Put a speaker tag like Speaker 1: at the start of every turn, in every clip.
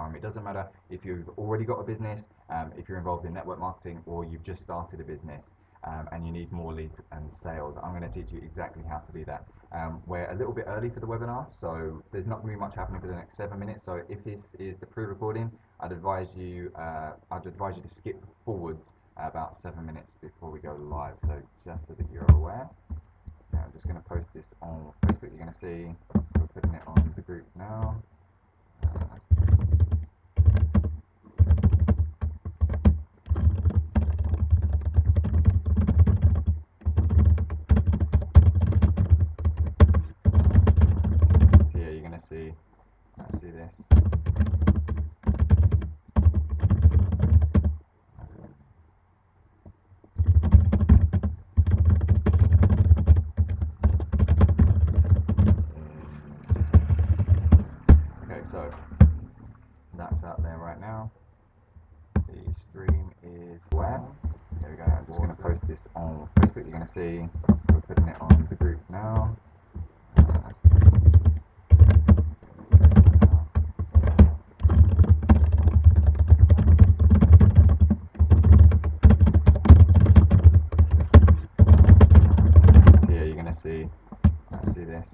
Speaker 1: time. It doesn't matter if you've already got a business, if you're involved in network marketing, or you've just started a business and you need more leads and sales. I'm going to teach you exactly how to do that. We're a little bit early for the webinar, so there's not going to be much happening for the next 7 minutes. So if this is the pre-recording, I'd advise you to skip forwards about 7 minutes before we go live. So just so that you're aware. I'm just going to post this on Facebook. You're going to see we're putting it on the group now. So yeah, you're going to see this. So that's out there right now. The stream is where? There we go. I'm just going to post this on Facebook. You're going to see we're putting it on the group now. So yeah, you're going to see this.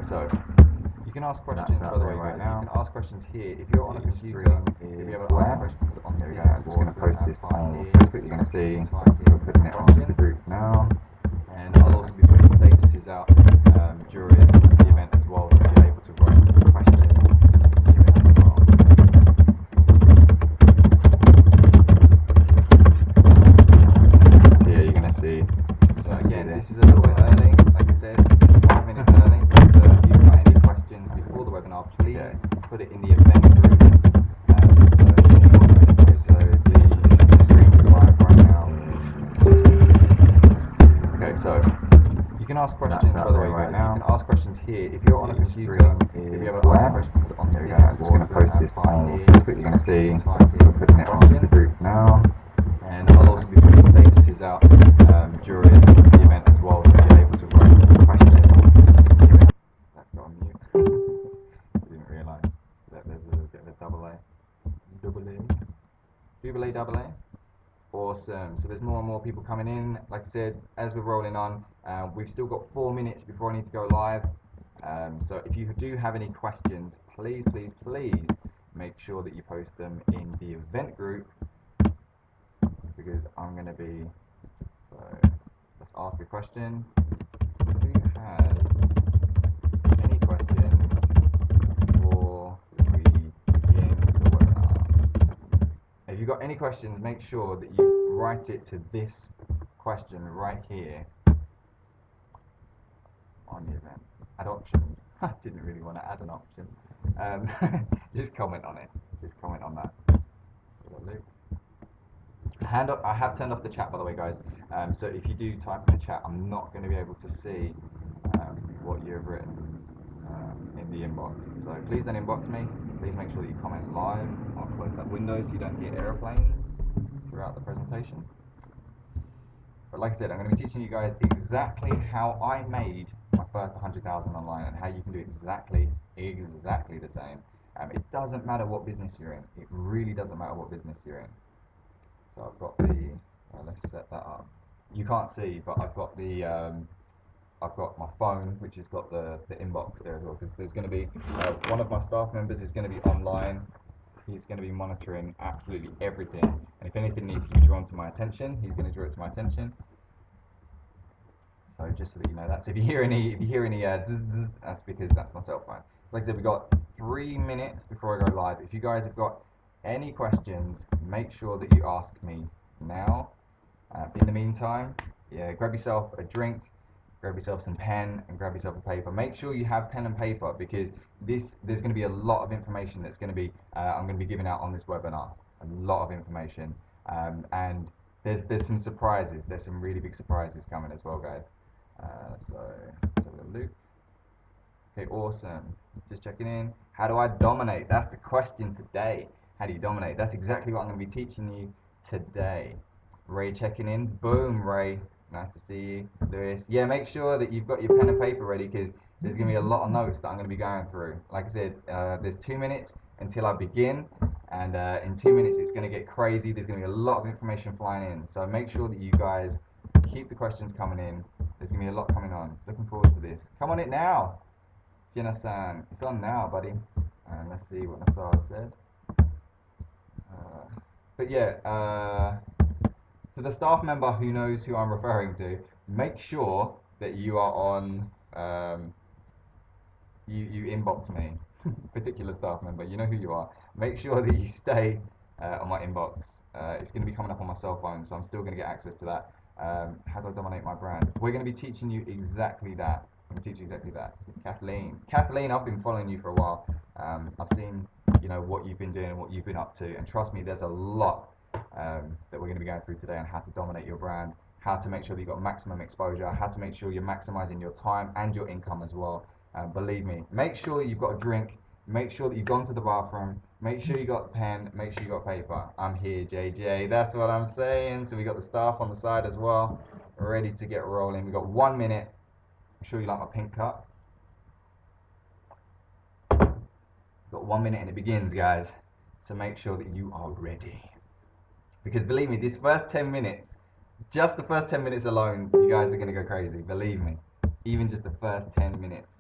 Speaker 1: So you can ask questions by the way right now. You can ask questions here. If you're on a computer, if you have questions on there, I'm just going to post this on Facebook. You're going to see we're putting it on the group now, and I'll also be putting statuses out during the event as well, so you're able to write questions in the event as well. So yeah, you're going to see. So again, this is a little bit early. Like I said, it's 5 minutes early. Before the webinar, please put it in the event group. So the stream is live right now. 6 minutes. Okay, so you can ask questions by the way right now. You can ask questions here. If you're on a computer, if you have questions on there, I'm just going to post this on Facebook. You're going to see we're putting it on the group now, and I'll also be putting statuses out during the event as well, so you're able to write questions. Let's go on mute. Didn't realise that there's a bit of a double A. Awesome. So there's more and more people coming in. Like I said, as we're rolling on, we've still got 4 minutes before I need to go live. So if you do have any questions, please make sure that you post them in the event group, because I'm going to be. So let's ask a question. Who has any questions before we begin the webinar? If you've got any questions, make sure that you write it to this question right here on the event. Add options. I didn't really want to add an option. Just comment on it. Just comment on that. I have turned off the chat, by the way, guys. So if you do type in the chat, I'm not going to be able to see what you've written in the inbox. So please don't inbox me. Please make sure that you comment live. I'll close that window so you don't hear airplanes throughout the presentation. But like I said, I'm going to be teaching you guys exactly how I made my first 100,000 online and how you can do exactly the same. It doesn't matter what business you're in. It really doesn't matter what business you're in. So I've got the, let's set that up. You can't see, but I've got the, I've got my phone, which has got the inbox there as well, because there's going to be, one of my staff members is going to be online. He's going to be monitoring absolutely everything, and if anything needs to be drawn to my attention, he's going to draw it to my attention. So just so that you know that. So if you hear any, that's because that's my cell phone. So like I said, we've got 3 minutes before I go live. If you guys have got any questions, make sure that you ask me now. In the meantime, yeah, grab yourself a drink, grab yourself some pen, and grab yourself a paper. Make sure you have pen and paper, because there's going to be a lot of information that's going to be I'm going to be giving out on this webinar. A lot of information, and there's some surprises. There's some really big surprises coming as well, guys. So let's have a look. Okay, awesome. Just checking in. How do I dominate? That's the question today. How do you dominate? That's exactly what I'm going to be teaching you today. Ray checking in. Boom, Ray. Nice to see you. Lewis. Yeah, make sure that you've got your pen and paper ready because there's going to be a lot of notes that I'm going to be going through. Like I said, there's 2 minutes until I begin, and in 2 minutes it's going to get crazy. There's going to be a lot of information flying in, so make sure that you guys keep the questions coming in. There's going to be a lot coming on. Looking forward to this. Come on it now, Jenna-san. It's on now, buddy. And let's see what Nassar said. But yeah, to the staff member who knows who I'm referring to, make sure that you are on, you inbox me, particular staff member, you know who you are. Make sure that you stay on my inbox. It's going to be coming up on my cell phone, so I'm still going to get access to that. How do I dominate my brand? We're going to be teaching you exactly that. I'm going to teach you exactly that. Kathleen, I've been following you for a while. I've seen, what you've been doing and what you've been up to, and trust me, there's a lot that we're going to be going through today on how to dominate your brand, how to make sure that you've got maximum exposure, how to make sure you're maximizing your time and your income as well. Believe me, make sure you've got a drink, make sure that you've gone to the bathroom, make sure you got a pen, make sure you got paper. I'm here, JJ, that's what I'm saying. So we got the staff on the side as well, ready to get rolling. We got 1 minute. I'm sure you like my pink cup. Got 1 minute and it begins, guys. So make sure that you are ready. Because believe me, this first 10 minutes, just the first 10 minutes alone, you guys are going to go crazy. Believe me. Even just the first 10 minutes.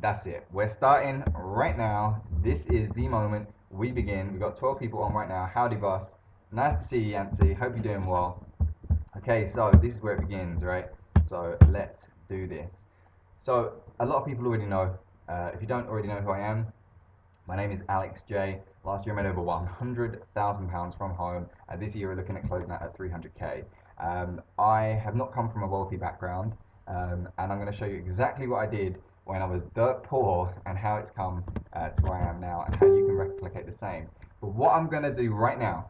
Speaker 1: That's it. We're starting right now. This is the moment we begin. We've got 12 people on right now. Howdy, boss. Nice to see you, Yancy. Hope you're doing well. Okay, so this is where it begins, right? So let's do this. So a lot of people already know. If you don't already know who I am, my name is Alex J. Last year I made over £100,000 from home. This year we're looking at closing out at 300k. I have not come from a wealthy background, and I'm going to show you exactly what I did when I was dirt poor and how it's come to where I am now and how you can replicate the same. But what I'm going to do right now,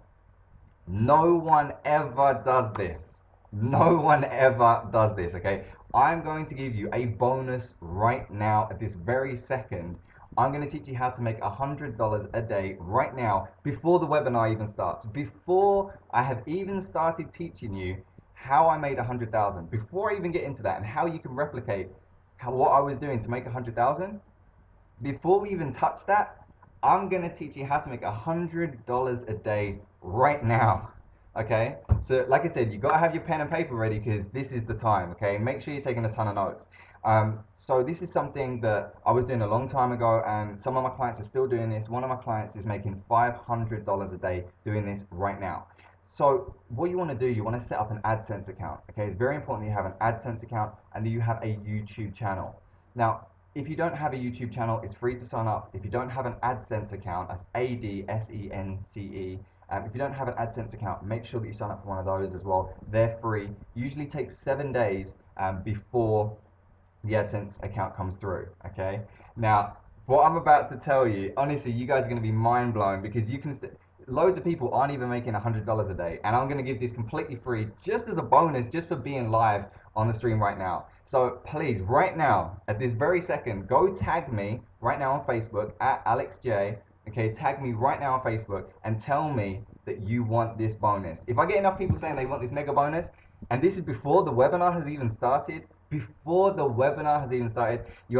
Speaker 1: no one ever does this. No one ever does this, okay? I'm going to give you a bonus right now at this very second. I'm going to teach you how to make $100 a day right now before the webinar even starts. Before I have even started teaching you how I made 100,000, before I even get into that and how you can replicate what I was doing to make 100,000, before we even touch that, I'm going to teach you how to make $100 a day right now. Okay, so like I said, you got to have your pen and paper ready because this is the time. Okay, make sure you're taking a ton of notes. So this is something that I was doing a long time ago, and some of my clients are still doing this. One of my clients is making $500 a day doing this right now. So what you want to do, you want to set up an AdSense account. Okay, it's very important that you have an AdSense account and that you have a YouTube channel. Now, if you don't have a YouTube channel, it's free to sign up. If you don't have an AdSense account, that's AdSense. If you don't have an AdSense account, make sure that you sign up for one of those as well. They're free. Usually takes 7 days before the AdSense account comes through. Okay. Now, what I'm about to tell you, honestly, you guys are going to be mind blown because you can. Loads of people aren't even making $100 a day, and I'm going to give this completely free, just as a bonus, just for being live on the stream right now. So please, right now, at this very second, go tag me right now on Facebook at AlexJ. Okay, tag me right now on Facebook and tell me that you want this bonus. If I get enough people saying they want this mega bonus, and this is before the webinar has even started, you want to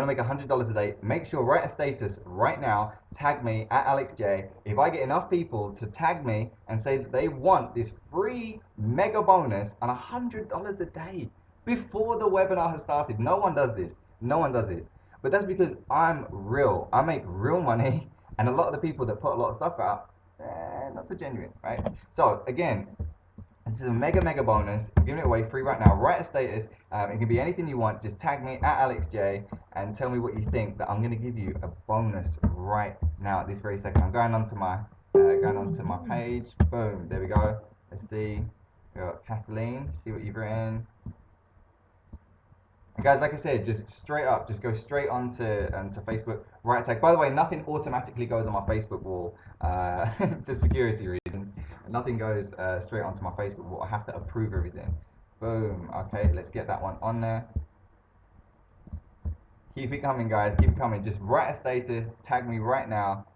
Speaker 1: make $100 a day, make sure, write a status right now, tag me at AlexJ. If I get enough people to tag me and say that they want this free mega bonus on $100 a day before the webinar has started, no one does this. But that's because I'm real. I make real money, and a lot of the people that put a lot of stuff out, not so genuine, right? So again, this is a mega bonus. I'm giving it away free right now. Write a status. It can be anything you want. Just tag me at AlexJ and tell me what you think. That I'm going to give you a bonus right now at this very second. I'm going onto my page. Boom. There we go. Let's see. We got Kathleen. See what you've written. And guys, like I said, just straight up, just go straight onto Facebook. Write a tag. By the way, nothing automatically goes on my Facebook wall for security reasons. Nothing goes straight onto my Facebook wall. I have to approve everything. Boom. Okay, let's get that one on there. Keep it coming, guys. Keep it coming. Just write a status, tag me right now,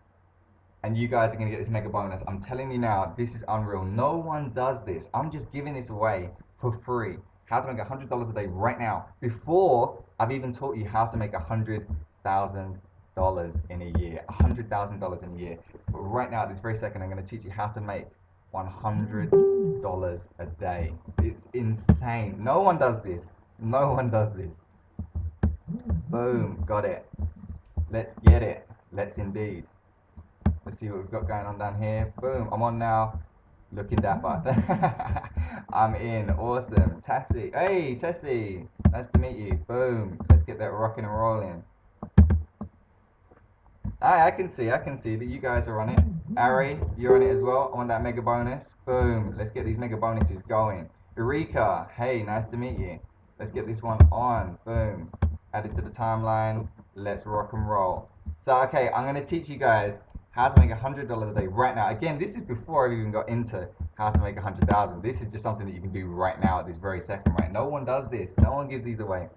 Speaker 1: and you guys are gonna get this mega bonus. I'm telling you now, this is unreal. No one does this. I'm just giving this away for free. How to make $100 a day right now, before I've even taught you how to make $100,000 in a year. $100,000 in a year. But right now, at this very second, I'm gonna teach you how to make $100 a day. It's insane. No one does this. No one does this. Boom, got it. Let's get it. Let's indeed. Let's see what we've got going on down here. Boom, I'm on now. Looking dapper. I'm in. Awesome. Tessie. Hey, Tessie. Nice to meet you. Boom. Let's get that rocking and rolling. I can see that you guys are on it. Ari, you're on it as well. On that mega bonus. Boom. Let's get these mega bonuses going. Eureka. Hey, nice to meet you. Let's get this one on. Boom. Add it to the timeline. Let's rock and roll. So, okay, I'm going to teach you guys how to make $100 a day right now. Again, this is before I've even got into how to make 100,000. This is just something that you can do right now at this very second, right? No one does this. No one gives these away.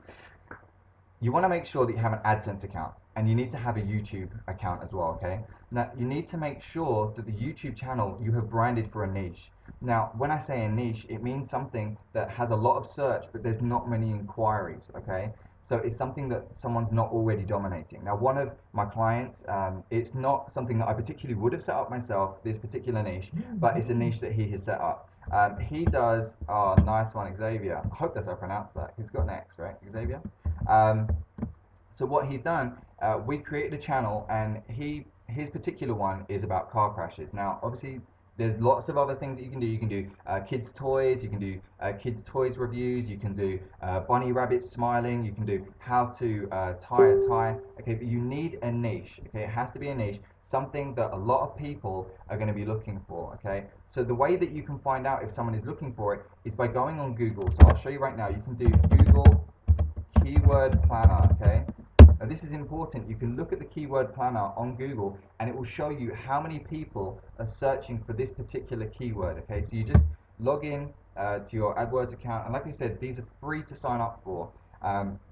Speaker 1: You want to make sure that you have an AdSense account, and you need to have a YouTube account as well, okay? Now, you need to make sure that the YouTube channel you have branded for a niche. Now, when I say a niche, it means something that has a lot of search, but there's not many inquiries, okay? So it's something that someone's not already dominating. Now, one of my clients, it's not something that I particularly would have set up myself, this particular niche, but it's a niche that he has set up. He does, oh, nice one, Xavier. I hope that's how I pronounce that. He's got an X, right, Xavier? Um, so what he's done, we created a channel, and his particular one is about car crashes. Now, obviously, there's lots of other things that you can do. You can do kids' toys, you can do kids' toys reviews, you can do bunny rabbits smiling, you can do how to tie a tie. Okay, but you need a niche. Okay, it has to be a niche, something that a lot of people are going to be looking for. Okay, so the way that you can find out if someone is looking for it is by going on Google. So I'll show you right now. You can do Google keyword planner, okay? Now this is important. You can look at the keyword planner on Google, and it will show you how many people are searching for this particular keyword, okay? So you just log in to your AdWords account, and like I said, these are free to sign up for.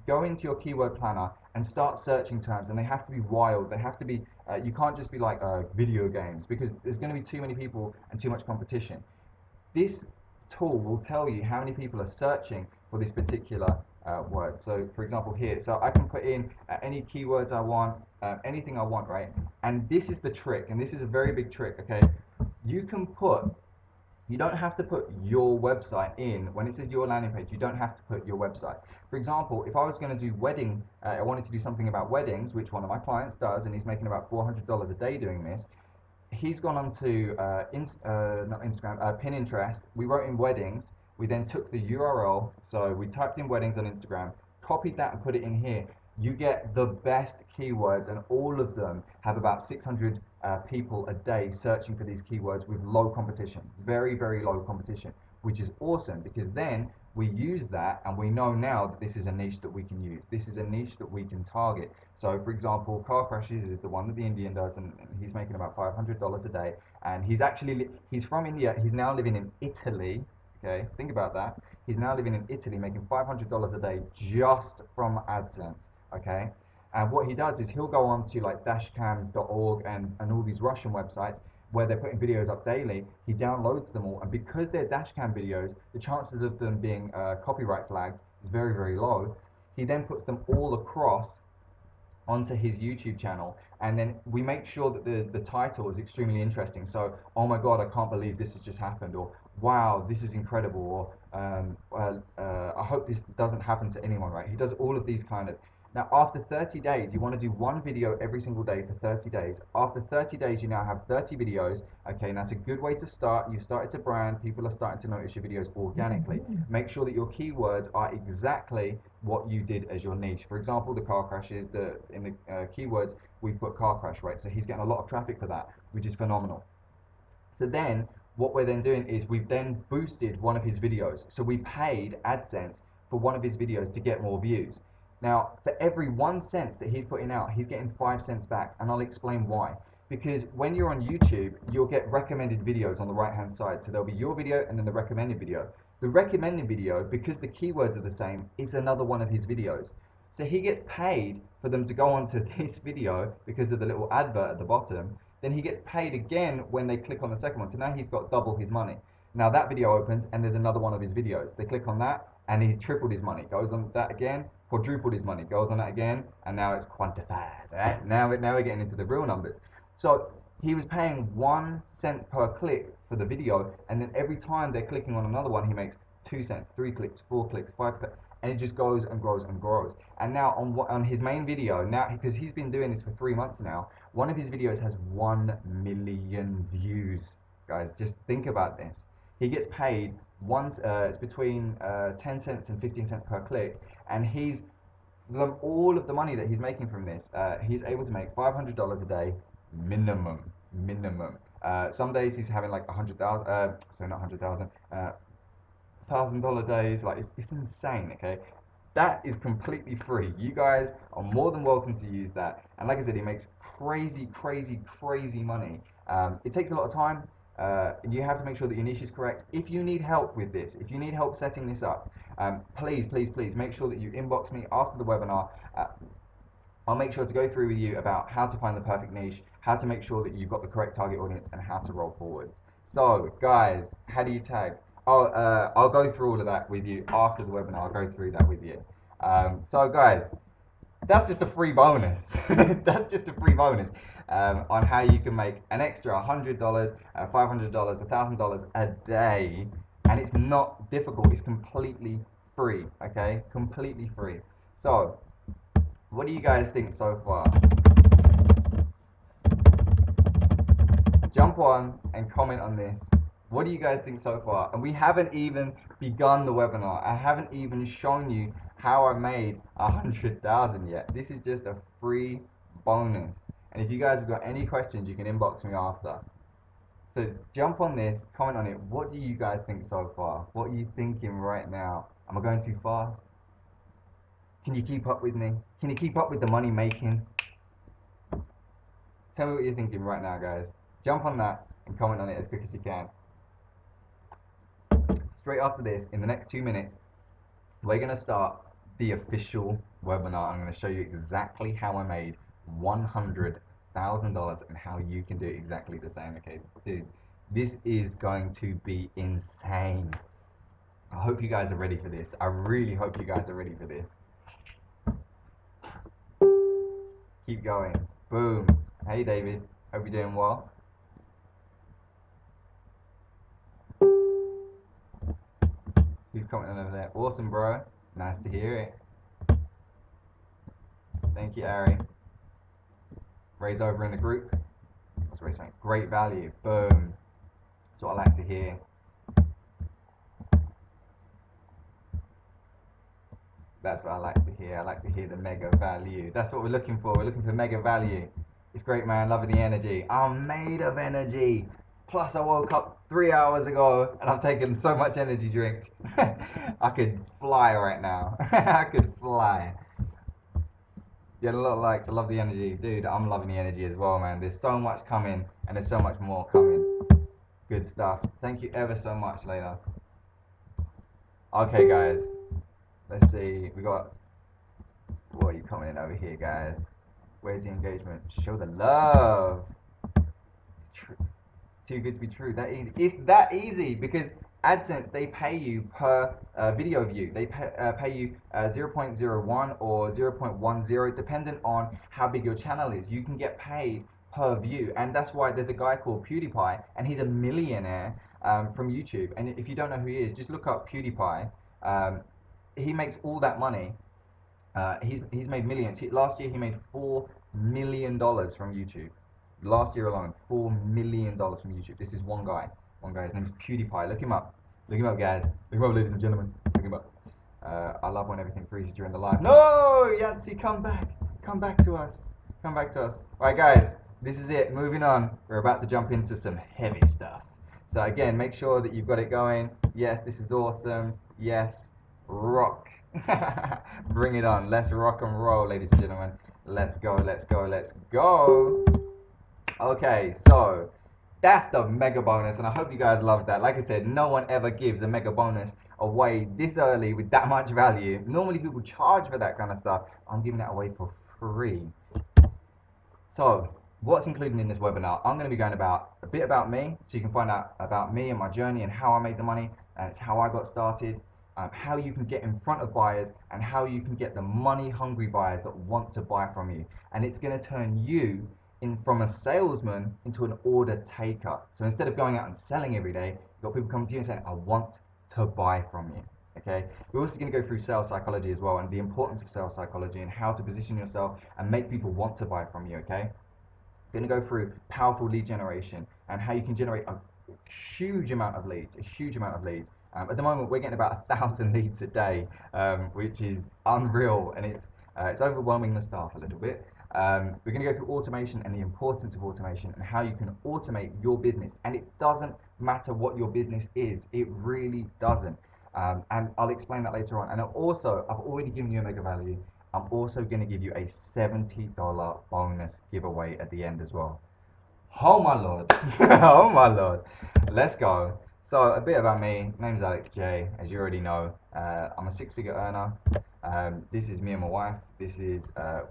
Speaker 1: Go into your keyword planner and start searching terms, and they have to be wild. They have to be, you can't just be like video games, because there's going to be too many people and too much competition. This tool will tell you how many people are searching for this particular word. So for example here, so I can put in any keywords I want, anything I want, right? And this is the trick, and this is a very big trick, okay? You don't have to put your website in. When it says your landing page, you don't have to put your website. For example, if I was going to do I wanted to do something about weddings, which one of my clients does, and he's making about $400 a day doing this. He's gone on to not Instagram, Pinterest. We wrote in weddings. We then took the URL, so we typed in weddings on Instagram, copied that and put it in here. You get the best keywords, and all of them have about 600 people a day searching for these keywords with low competition, very, very low competition, which is awesome, because then we use that and we know now that this is a niche that we can use. This is a niche that we can target. So for example, car crashes is the one that the Indian does, and he's making about $500 a day, and he's from India. He's now living in Italy. Okay, think about that. He's now living in Italy, making $500 a day just from AdSense. Okay, and what he does is he'll go on to like dashcams.org and all these Russian websites where they're putting videos up daily. He downloads them all, and because they're dashcam videos, the chances of them being copyright flagged is very, very low. He then puts them all across onto his YouTube channel, and then we make sure that the title is extremely interesting. So, oh my God, I can't believe this has just happened, or wow, this is incredible, or I hope this doesn't happen to anyone, right? He does all of these kind of. Now, after 30 days, you want to do one video every single day for 30 days. After 30 days, you now have 30 videos. Okay, and that's a good way to start. You've started to brand. People are starting to notice your videos organically. Make sure that your keywords are exactly what you did as your niche. For example, the car crashes, in the keywords, we've put car crash, right? So he's getting a lot of traffic for that, which is phenomenal. So then, what we're then doing is we've then boosted one of his videos. So we paid AdSense for one of his videos to get more views. Now, for every 1 cent that he's putting out, he's getting 5 cents back, and I'll explain why. Because when you're on YouTube, you'll get recommended videos on the right-hand side. So there'll be your video and then the recommended video. The recommended video, because the keywords are the same, is another one of his videos. So he gets paid for them to go onto this video because of the little advert at the bottom, then he gets paid again when they click on the second one. So now he's got double his money. Now that video opens and there's another one of his videos. They click on that and he's tripled his money. Goes on that again, quadrupled his money. Goes on that again, and now it's quantified. Right? Now we're getting into the real numbers. So he was paying 1 cent per click for the video, and then every time they're clicking on another one, he makes 2 cents, 3 clicks, 4 clicks, 5 clicks, and it just goes and grows and grows. And now on his main video, now because he's been doing this for 3 months now, one of his videos has 1 million views. Guys, just think about this. He gets paid once, it's between 10 cents and 15 cents per click, and all of the money that he's making from this, he's able to make $500 a day minimum. Some days he's having like 100,000, sorry, not 100,000, $1,000 days. Like it's insane. Okay, that is completely free. You guys are more than welcome to use that. And like I said, he makes crazy money. It takes a lot of time. You have to make sure that your niche is correct. If you need help with this, if you need help setting this up, please make sure that you inbox me after the webinar. I'll make sure to go through with you about how to find the perfect niche, how to make sure that you've got the correct target audience, and how to roll forwards. So guys, how do you tag? I'll go through all of that with you after the webinar. I'll go through that with you. So guys, that's just a free bonus. That's just a free bonus on how you can make an extra $100, $500, $1,000 a day, and it's not difficult. It's completely free. Okay, completely free. So, what do you guys think so far? Jump on and comment on this. What do you guys think so far? And we haven't even begun the webinar. I haven't even shown you how I made 100,000 yet. This is just a free bonus. And if you guys have got any questions, you can inbox me after. So jump on this, comment on it. What do you guys think so far? What are you thinking right now? Am I going too fast? Can you keep up with me? Can you keep up with the money making? Tell me what you're thinking right now, guys. Jump on that and comment on it as quick as you can. Straight after this, in the next 2 minutes, we're going to start the official webinar. I'm going to show you exactly how I made $100,000 and how you can do exactly the same. Okay, dude, this is going to be insane. I hope you guys are ready for this. I really hope you guys are ready for this. Keep going. Boom. Hey David, hope you're doing well. Who's commenting over there? Awesome, bro. Nice to hear it. Thank you, Ari. Ray's over in the group. What's Ray saying? Great value. Boom. That's what I like to hear. That's what I like to hear. I like to hear the mega value. That's what we're looking for. We're looking for mega value. It's great, man. Loving the energy. I'm made of energy. Plus, I woke up 3 hours ago and I've taken so much energy drink. I could fly right now. I could fly. Get a lot of likes. I love the energy. Dude, I'm loving the energy as well, man. There's so much coming and there's so much more coming. Good stuff. Thank you ever so much, Layla. Okay, guys. Let's see. We got... What are you commenting over here, guys? Where's the engagement? Show the love. Too good to be true. That easy. It's that easy because AdSense, they pay you per video view. They pay you 0.01 or 0.10 dependent on how big your channel is. You can get paid per view, and that's why there's a guy called PewDiePie, and he's a millionaire from YouTube. And if you don't know who he is, just look up PewDiePie. He makes all that money. He's made millions. Last year he made $4 million from YouTube. Last year alone, $4 million from YouTube. This is one guy. His name is PewDiePie. Look him up. Look him up, guys. Look him up, ladies and gentlemen. Look him up. I love when everything freezes during the live. No, Yancy, come back. Come back to us. Come back to us. All right, guys. This is it. Moving on. We're about to jump into some heavy stuff. So again, make sure that you've got it going. Yes, this is awesome. Yes, rock. Bring it on. Let's rock and roll, ladies and gentlemen. Let's go. Let's go. Let's go. Okay, so that's the mega bonus, and I hope you guys love that. Like I said, no one ever gives a mega bonus away this early with that much value. Normally people charge for that kind of stuff. I'm giving that away for free. So what's included in this webinar? I'm going to be going about a bit about me, so you can find out about me and my journey and how I made the money, and it's how I got started, how you can get in front of buyers, and how you can get the money hungry buyers that want to buy from you. And it's going to turn you from a salesman into an order taker. So instead of going out and selling every day, you've got people coming to you and saying, I want to buy from you. Okay, we're also going to go through sales psychology as well, and the importance of sales psychology and how to position yourself and make people want to buy from you. Okay, we're going to go through powerful lead generation and how you can generate a huge amount of leads, at the moment, we're getting about 1,000 leads a day, which is unreal, and it's overwhelming the staff a little bit. We're going to go through automation and the importance of automation and how you can automate your business. And it doesn't matter what your business is; it really doesn't. And I'll explain that later on. And I've already given you a mega value. I'm also going to give you a $70 bonus giveaway at the end as well. Oh my lord. Oh my lord. Let's go. So a bit about me. Name's Alex J. As you already know, I'm a six-figure earner. This is me and my wife. This is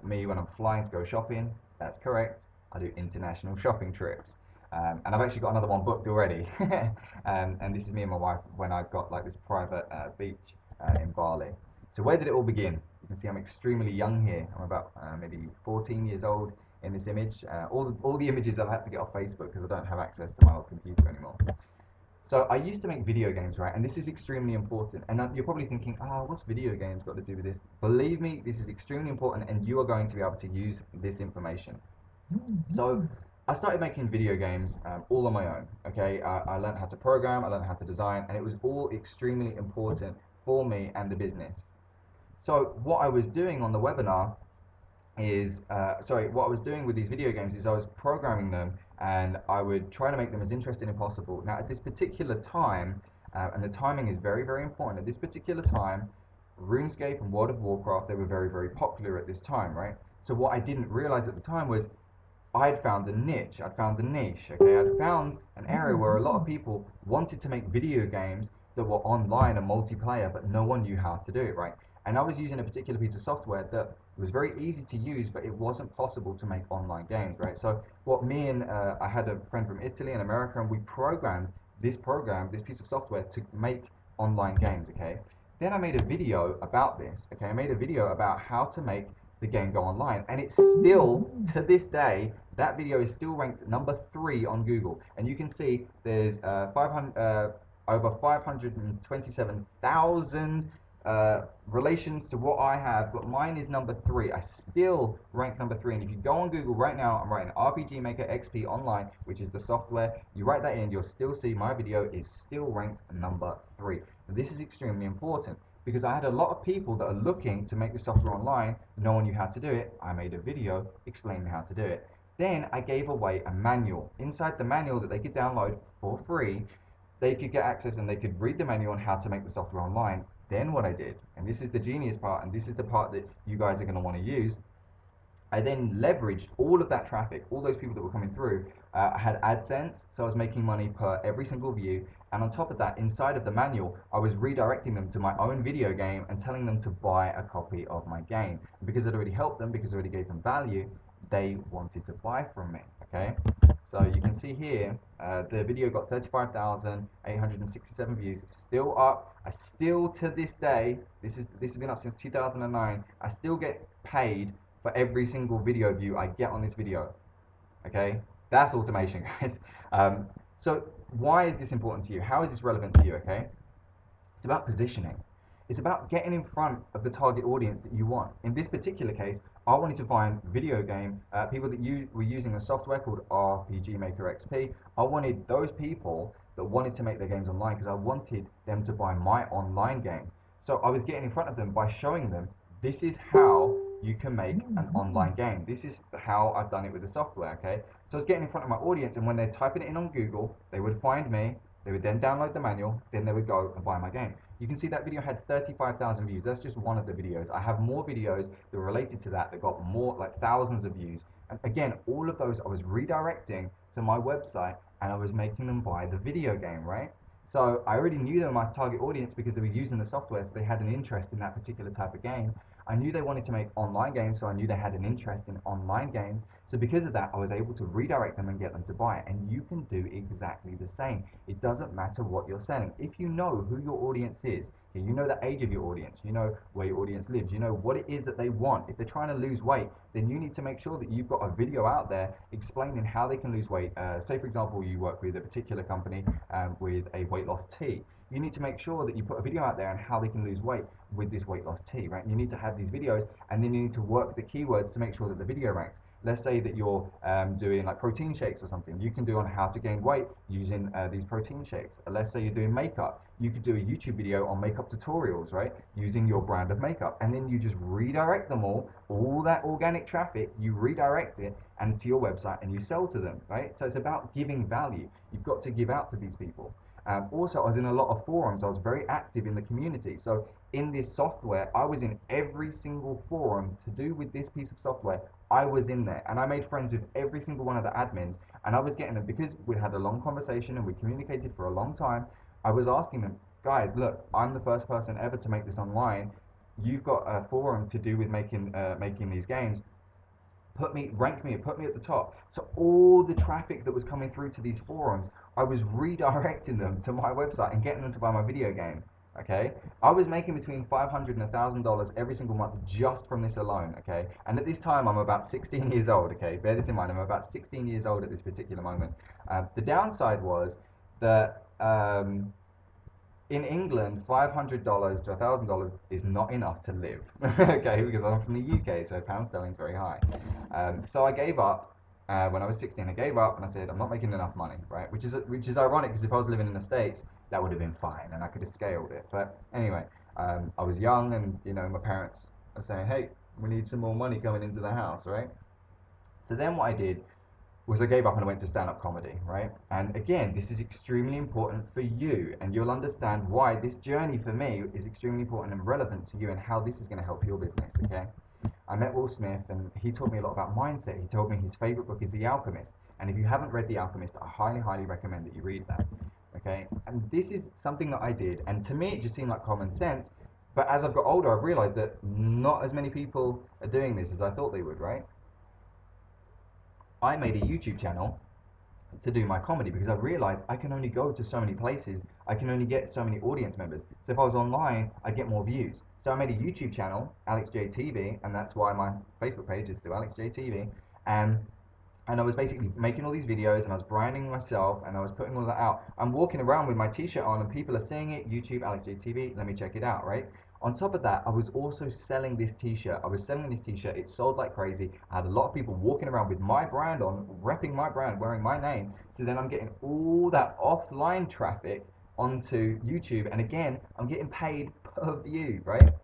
Speaker 1: me when I'm flying to go shopping. That's correct. I do international shopping trips. And I've actually got another one booked already. And this is me and my wife when I got like this private beach in Bali. So where did it all begin? You can see I'm extremely young here. I'm about maybe 14 years old in this image. All the images I've had to get off Facebook because I don't have access to my old computer anymore. So I used to make video games, right? And this is extremely important. And you're probably thinking, oh, what's video games got to do with this? Believe me, this is extremely important, and you are going to be able to use this information. So I started making video games all on my own. Okay, I learned how to program, I learned how to design, and it was all extremely important for me and the business. So what I was doing on the webinar is, what I was doing with these video games is I was programming them, and I would try to make them as interesting as possible. Now at this particular time, and the timing is very, very important, at this particular time, RuneScape and World of Warcraft, they were very, very popular at this time, right? So what I didn't realize at the time was I'd found a niche, okay? I'd found an area where a lot of people wanted to make video games that were online and multiplayer, but no one knew how to do it, right? And I was using a particular piece of software that was very easy to use, but it wasn't possible to make online games, right? So what me and I had a friend from Italy and America, and we programmed this piece of software to make online games, okay? Then I made a video about this, okay? I made a video about how to make the game go online, and it's still, to this day, that video is still ranked number 3 on Google. And you can see there's over 527,000 relations to what I have, but mine is number 3. I still rank number 3. And if you go on Google right now, I'm writing RPG Maker XP Online, which is the software. You write that in, you'll still see my video is still ranked number 3. And this is extremely important because I had a lot of people that are looking to make the software online. No one knew how to do it. I made a video explaining how to do it. Then I gave away a manual. Inside the manual that they could download for free, they could get access and they could read the manual on how to make the software online. Then what I did, and this is the genius part, and this is the part that you guys are going to want to use, I then leveraged all of that traffic, all those people that were coming through. I had AdSense, so I was making money per every single view. And on top of that, inside of the manual, I was redirecting them to my own video game and telling them to buy a copy of my game. And because I'd already helped them, because I already gave them value, they wanted to buy from me, okay? So you can see here, the video got 35,867 views. It's still up. I still, to this day, this has been up since 2009. I still get paid for every single video view I get on this video. Okay, that's automation, guys. So why is this important to you? How is this relevant to you? Okay, it's about positioning. It's about getting in front of the target audience that you want. In this particular case, I wanted to find video game people that were using a software called RPG Maker XP. I wanted those people that wanted to make their games online because I wanted them to buy my online game. So I was getting in front of them by showing them this is how you can make an online game. This is how I've done it with the software, okay? So I was getting in front of my audience, and when they're typing it in on Google, they would find me, they would then download the manual, then they would go and buy my game. You can see that video had 35,000 views. That's just one of the videos. I have more videos that are related to that got more, like thousands of views. And again, all of those I was redirecting to my website, and I was making them buy the video game, right? So I already knew them, my target audience, because they were using the software, so they had an interest in that particular type of game. I knew they wanted to make online games, so I knew they had an interest in online games. So because of that, I was able to redirect them and get them to buy it. And you can do exactly the same. It doesn't matter what you're selling. If you know who your audience is, you know the age of your audience, you know where your audience lives, you know what it is that they want. If they're trying to lose weight, then you need to make sure that you've got a video out there explaining how they can lose weight. Say, for example, you work with a particular company with a weight loss tea. You need to make sure that you put a video out there on how they can lose weight with this weight loss tea, right? You need to have these videos, and then you need to work the keywords to make sure that the video ranks. Let's say that you're doing like protein shakes or something. You can do on how to gain weight using these protein shakes. Let's say you're doing makeup. You could do a YouTube video on makeup tutorials, right? Using your brand of makeup. And then you just redirect them all that organic traffic, you redirect it and to your website and you sell to them, right? So it's about giving value. You've got to give out to these people. Also, I was in a lot of forums. I was very active in the community. So in this software, I was in every single forum to do with this piece of software. I was in there and I made friends with every single one of the admins, and I was getting them because we had a long conversation and we communicated for a long time. I was asking them, guys, look, I'm the first person ever to make this online. You've got a forum to do with making these games. Rank me, put me at the top. So all the traffic that was coming through to these forums, I was redirecting them to my website and getting them to buy my video game. Okay, I was making between $500 and $1,000 every single month just from this alone. Okay, and at this time I'm about 16 years old. Okay, bear this in mind, I'm about 16 years old at this particular moment. The downside was that in England, $500 to $1,000 is not enough to live. Okay, because I'm from the UK, so pound sterling is very high. So I gave up when I was 16. I gave up and I said I'm not making enough money, right? Which is ironic because if I was living in the States, that would have been fine and I could have scaled it. But anyway, I was young and my parents are saying, hey, we need some more money coming into the house, right? So then what I did was I gave up and I went to stand-up comedy, right? And again, this is extremely important for you, and you'll understand why this journey for me is extremely important and relevant to you and how this is going to help your business, okay? I met Will Smith and he taught me a lot about mindset. He told me his favorite book is The Alchemist, and if you haven't read The Alchemist, I highly recommend that you read that, okay? And this is something that I did, and to me it just seemed like common sense, but as I've got older, I've realized that not as many people are doing this as I thought they would, right? I made a YouTube channel to do my comedy because I realized I can only go to so many places. I can only get so many audience members. So if I was online, I'd get more views. So I made a YouTube channel, AlexJTV, and that's why my Facebook page is still AlexJTV. And I was basically making all these videos and I was branding myself and I was putting all that out. I'm walking around with my t-shirt on and people are seeing it, YouTube, AlexJTV, let me check it out, right? On top of that, I was also selling this t-shirt. It sold like crazy. I had a lot of people walking around with my brand on, repping my brand, wearing my name. So then I'm getting all that offline traffic onto YouTube. And again, I'm getting paid per view, right?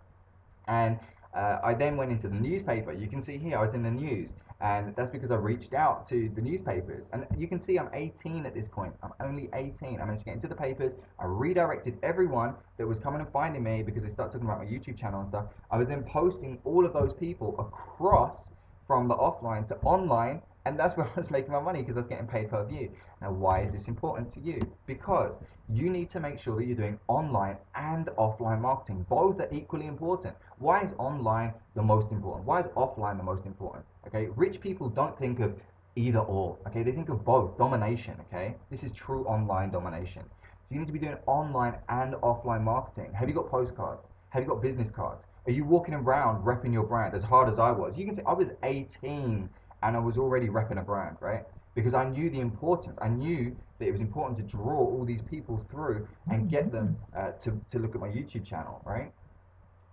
Speaker 1: And I then went into the newspaper. You can see here I was in the news, and that's because I reached out to the newspapers. And you can see I'm 18 at this point. I'm only 18. I managed to get into the papers. I redirected everyone that was coming and finding me because they started talking about my YouTube channel and stuff. I was then posting all of those people across from the offline to online, and that's where I was making my money because I was getting paid per view. Now, why is this important to you? Because you need to make sure that you're doing online and offline marketing. Both are equally important. Why is online the most important? Why is offline the most important? Okay, rich people don't think of either or. Okay, they think of both. Domination. Okay, this is true online domination. So you need to be doing online and offline marketing. Have you got postcards? Have you got business cards? Are you walking around repping your brand as hard as I was? You can see I was 18 and I was already repping a brand, right? Because I knew the importance. I knew that it was important to draw all these people through and get them to look at my YouTube channel, right?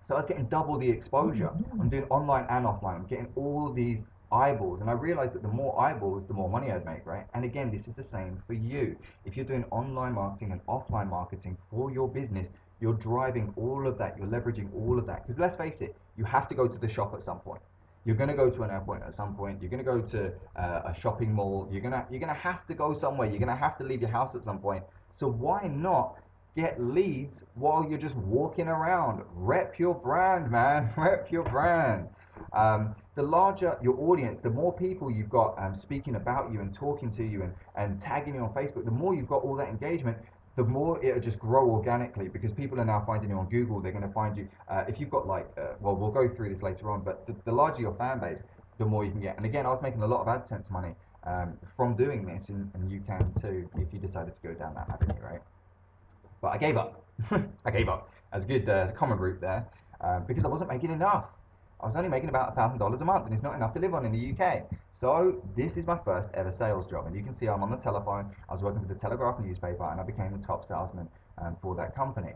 Speaker 1: So I was getting double the exposure. I'm doing online and offline. I'm getting all these eyeballs, and I realized that the more eyeballs, the more money I'd make, right? And again, this is the same for you. If you're doing online marketing and offline marketing for your business, you're driving all of that. You're leveraging all of that. Because let's face it, you have to go to the shop at some point. You're going to go to an airport at some point. You're going to go to a shopping mall. You're gonna have to go somewhere. You're going to have to leave your house at some point. So why not get leads while you're just walking around? Rep your brand, man. Rep your brand. The larger your audience, the more people you've got speaking about you and talking to you and tagging you on Facebook, the more you've got all that engagement, the more it'll just grow organically, because people are now finding you on Google. They're going to find you if you've got like well, we'll go through this later on, but the larger your fan base, the more you can get. And again, I was making a lot of AdSense money from doing this, and you can too if you decided to go down that avenue, right? But I gave up. I gave up as a good as a common group there because I wasn't making enough. I was only making about $1,000 a month, and it's not enough to live on in the UK. So this is my first ever sales job, and you can see I'm on the telephone. I was working for the Telegraph newspaper, and I became the top salesman for that company.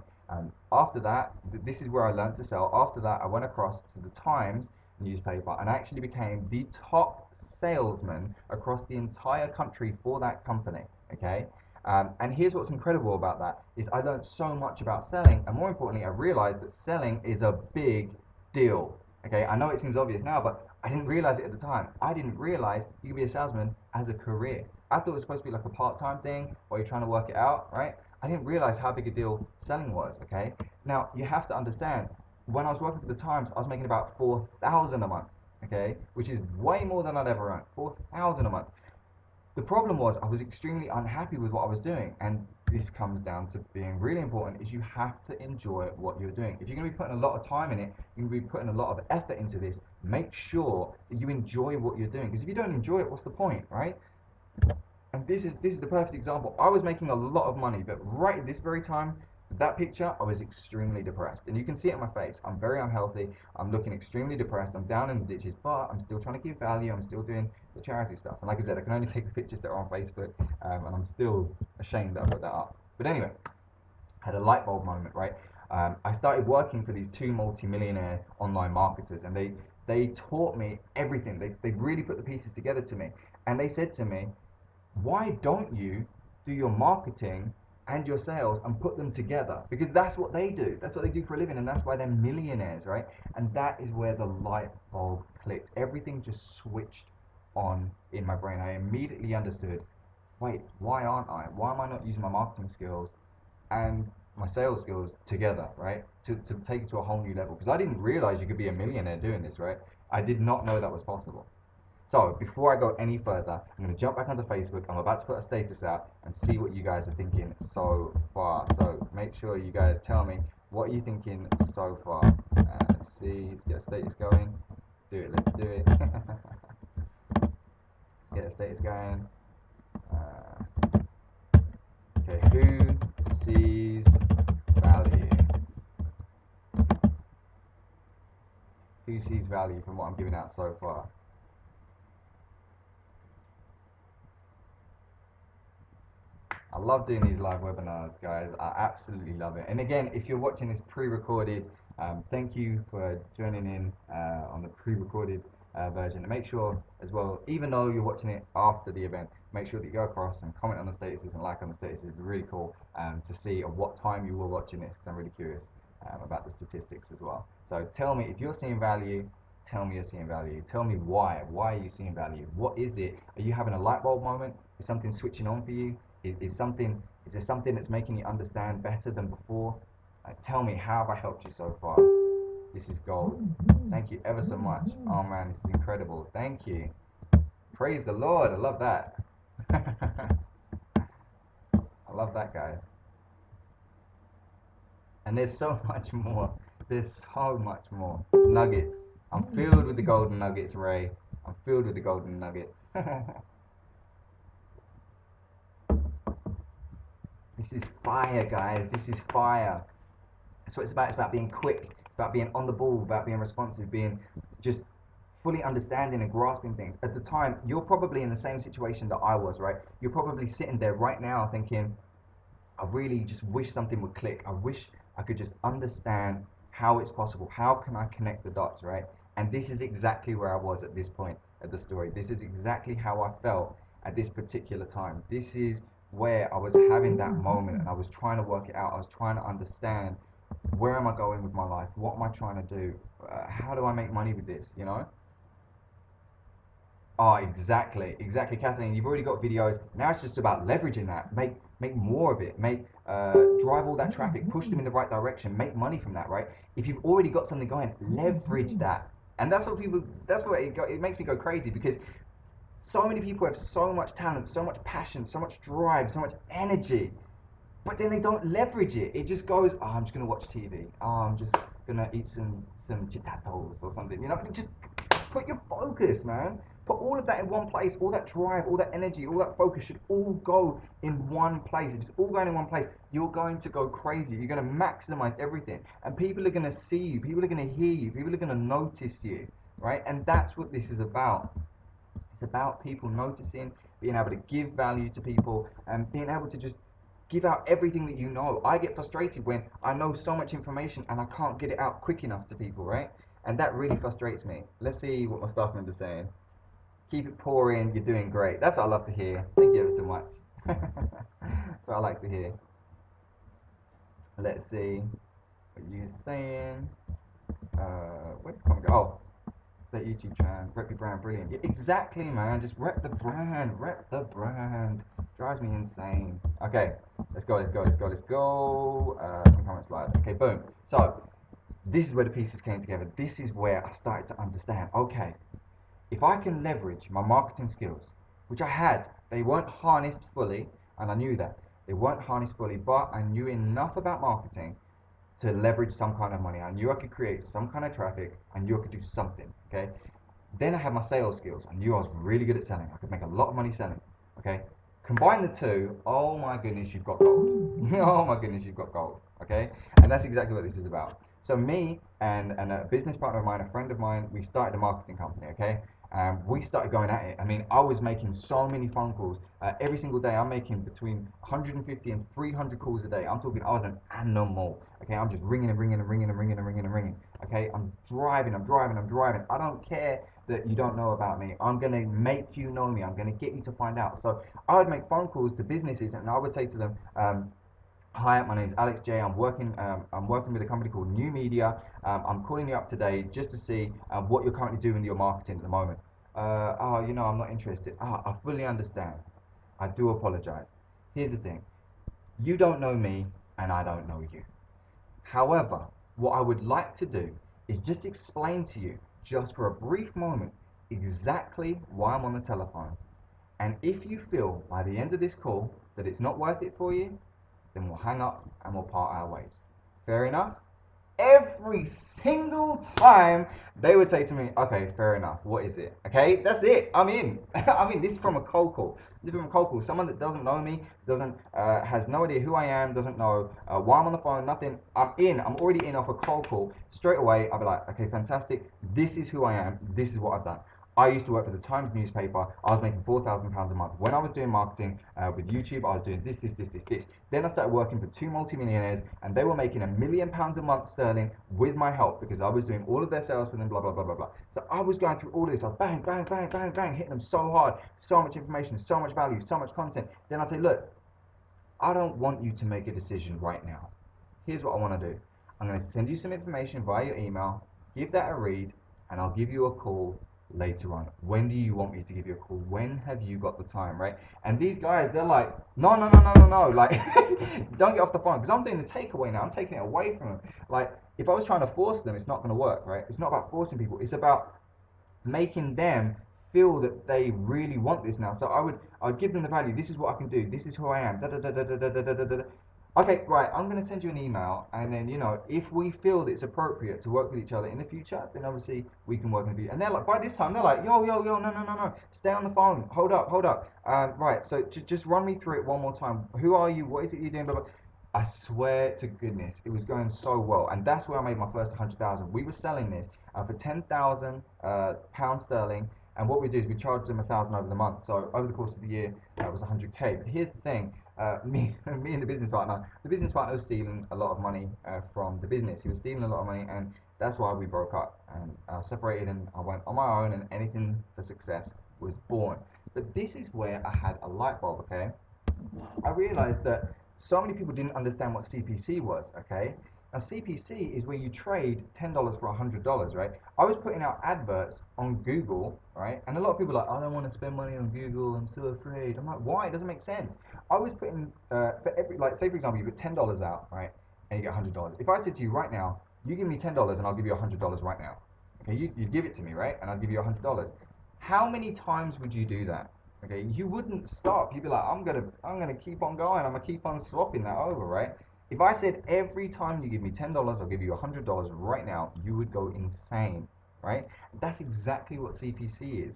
Speaker 1: After that, this is where I learned to sell. After that, I went across to the Times newspaper, and I actually became the top salesman across the entire country for that company. Okay, and here's what's incredible about that is I learned so much about selling, and more importantly, I realized that selling is a big deal. Okay, I know it seems obvious now, but I didn't realize it at the time. I didn't realize you could be a salesman as a career. I thought it was supposed to be like a part-time thing while you're trying to work it out, right? I didn't realize how big a deal selling was. Okay, now you have to understand. When I was working for the Times, I was making about 4,000 a month. Okay, which is way more than I'd ever earned. 4,000 a month. The problem was I was extremely unhappy with what I was doing, and this comes down to being really important is you have to enjoy what you're doing. If you're going to be putting a lot of time in it, you're going to be putting a lot of effort into this, make sure that you enjoy what you're doing, because if you don't enjoy it, what's the point, right? And this is the perfect example. I was making a lot of money, but right at this very time, that picture, I was extremely depressed, and you can see it in my face. I'm very unhealthy. I'm looking extremely depressed. I'm down in the ditches, but I'm still trying to give value. I'm still doing the charity stuff. And like I said, I can only take the pictures that are on Facebook, and I'm still ashamed that I put that up. But anyway, I had a light bulb moment, right? I started working for these two multi-millionaire online marketers, and they taught me everything. They really put the pieces together to me, and they said to me, why don't you do your marketing and your sales and put them together? Because that's what they do. That's what they do for a living, and that's why they're millionaires, right? And that is where the light bulb clicked. Everything just switched on in my brain. I immediately understood, wait, why aren't I? Why am I not using my marketing skills and my sales skills together, right? To take it to a whole new level. Because I didn't realize you could be a millionaire doing this, right? I did not know that was possible. So before I go any further, I'm going to jump back onto Facebook. I'm about to put a status out and see what you guys are thinking so far. So make sure you guys tell me what you're thinking so far. Let's see, let's get a status going. Do it, let's do it. Let's get a status going. Okay, who sees value? Who sees value from what I'm giving out so far? I love doing these live webinars, guys. I absolutely love it. And again, if you're watching this pre-recorded, thank you for joining in on the pre-recorded version. And make sure as well, even though you're watching it after the event, make sure that you go across and comment on the statuses and like on the statuses. It'd be really cool to see at what time you were watching this, because I'm really curious about the statistics as well. So tell me if you're seeing value. Tell me you're seeing value. Tell me why. Why are you seeing value? What is it? Are you having a light bulb moment? Is something switching on for you? Is there something that's making you understand better than before? Tell me, how have I helped you so far? This is gold. Thank you ever so much. Oh man, this is incredible. Thank you. Praise the Lord. I love that. I love that, guys. And there's so much more. There's so much more. Nuggets. I'm filled with the golden nuggets, Ray. I'm filled with the golden nuggets. This is fire, guys. This is fire. That's what it's about. It's about being quick. It's about being on the ball, about being responsive, being just fully understanding and grasping things. At the time, you're probably in the same situation that I was, right? You're probably sitting there right now thinking, I really just wish something would click. I wish I could just understand how it's possible. How can I connect the dots, right? And this is exactly where I was at this point of the story. This is exactly how I felt at this particular time. This is where I was having that moment, and I was trying to work it out. I was trying to understand, where am I going with my life? What am I trying to do? How do I make money with this, you know? Oh, exactly, Kathleen. You've already got videos. Now it's just about leveraging that. Make more of it. Drive all that traffic. Push them in the right direction. Make money from that, right? If you've already got something going, leverage that. And that's what people. That's what it makes me go crazy, because so many people have so much talent, so much passion, so much drive, so much energy, but then they don't leverage it. It just goes, oh, I'm just gonna watch TV. Oh, I'm just gonna eat some chitatos or something. You know, just put your focus, man. Put all of that in one place. All that drive, all that energy, all that focus should all go in one place. It's all going in one place. You're going to go crazy. You're going to maximize everything, and people are going to see you. People are going to hear you. People are going to notice you, right? And that's what this is about. It's about people noticing, being able to give value to people, and being able to just give out everything that you know. I get frustrated when I know so much information and I can't get it out quick enough to people, right? And that really frustrates me. Let's see what my staff member's saying. Keep it pouring, you're doing great. That's what I love to hear. Thank you ever so much. That's what I like to hear. Let's see what you're saying. Where did the comment go? Oh, that YouTube channel, rep your brand, brilliant. Yeah, exactly, man. Just rep the brand, rep the brand. Drives me insane. Okay, let's go. Comment slide. Okay, boom. So this is where the pieces came together. This is where I started to understand. Okay, if I can leverage my marketing skills, which I had, they weren't harnessed fully, and I knew that they weren't harnessed fully, but I knew enough about marketing to leverage some kind of money. I knew I could create some kind of traffic. I knew I could do something. Okay. Then I had my sales skills. I knew I was really good at selling. I could make a lot of money selling. Okay. Combine the two. Oh my goodness, you've got gold. Oh my goodness, you've got gold. Okay. And that's exactly what this is about. So me and a business partner of mine, a friend of mine, we started a marketing company. Okay. We started going at it. I mean, I was making so many phone calls every single day. I'm making between 150 and 300 calls a day. I'm talking, I was an animal. Okay, I'm just ringing and ringing and ringing and ringing and ringing and ringing. Okay, I'm driving. I don't care that you don't know about me. I'm gonna make you know me. I'm gonna get you to find out. So I would make phone calls to businesses, and I would say to them, hi, my name is Alex J. I'm working with a company called New Media. I'm calling you up today just to see what you're currently doing with your marketing at the moment. Oh, I'm not interested. I fully understand. I do apologize. Here's the thing. You don't know me, and I don't know you. However, what I would like to do is just explain to you, just for a brief moment, exactly why I'm on the telephone. And if you feel by the end of this call that it's not worth it for you, then we'll hang up and we'll part our ways. Fair enough? Every single time they would say to me, okay, fair enough, what is it? Okay, that's it, I'm in. I mean, this is from a cold call. This is from a cold call. Someone that doesn't know me, has no idea who I am, doesn't know why I'm on the phone, nothing. I'm in, I'm already in off a cold call. Straight away, I'll be like, okay, fantastic. This is who I am, this is what I've done. I used to work for the Times newspaper. I was making £4,000 a month. When I was doing marketing with YouTube, I was doing this. Then I started working for two multimillionaires, and they were making £1 million a month sterling with my help, because I was doing all of their sales for them, blah, blah, blah, blah, blah. So I was going through all of this. I was bang, bang, bang, bang, bang, hitting them so hard, so much information, so much value, so much content. Then I'd say, look, I don't want you to make a decision right now. Here's what I want to do. I'm going to send you some information via your email, give that a read, and I'll give you a call later on. When do you want me to give you a call? When have you got the time, right? And these guys, they're like, no, like, don't get off the phone, because I'm doing the takeaway now. I'm taking it away from them. Like, if I was trying to force them, it's not going to work, right? It's not about forcing people. It's about making them feel that they really want this now. So I would give them the value. This is what I can do. This is who I am. Da, da, da, da, da, da, da, da, da. Okay, right, I'm going to send you an email, and then, if we feel that it's appropriate to work with each other in the future, then obviously we can work in the future. And they're like, by this time, they're like, yo, no, stay on the phone, hold up. Right, so just run me through it one more time. Who are you? What is it you're doing? Blah, blah. I swear to goodness, it was going so well, and that's where I made my first 100,000. We were selling this for 10,000 pounds sterling, and what we do is we charge them 1,000 over the month. So over the course of the year, it was 100k. But here's the thing: me and the business partner was stealing a lot of money from the business. He was stealing a lot of money, and that's why we broke up and separated, and I went on my own, and anything for success was born. But this is where I had a light bulb. Okay, I realized that so many people didn't understand what CPC was. Okay, now CPC is where you trade $10 for $100, right? I was putting out adverts on Google, right? And a lot of people are like, I don't want to spend money on Google, I'm so afraid. I'm like, why? It doesn't make sense. I was putting for every, like, say for example, you put $10 out, right, and you get $100. If I said to you right now, you give me $10 and I'll give you $100 right now. Okay, you give it to me, right, and I'll give you $100. How many times would you do that? Okay, you wouldn't stop. You'd be like, I'm gonna keep on going. I'm gonna keep on swapping that over, right? If I said every time you give me $10, I'll give you $100 right now, you would go insane, right? That's exactly what CPC is,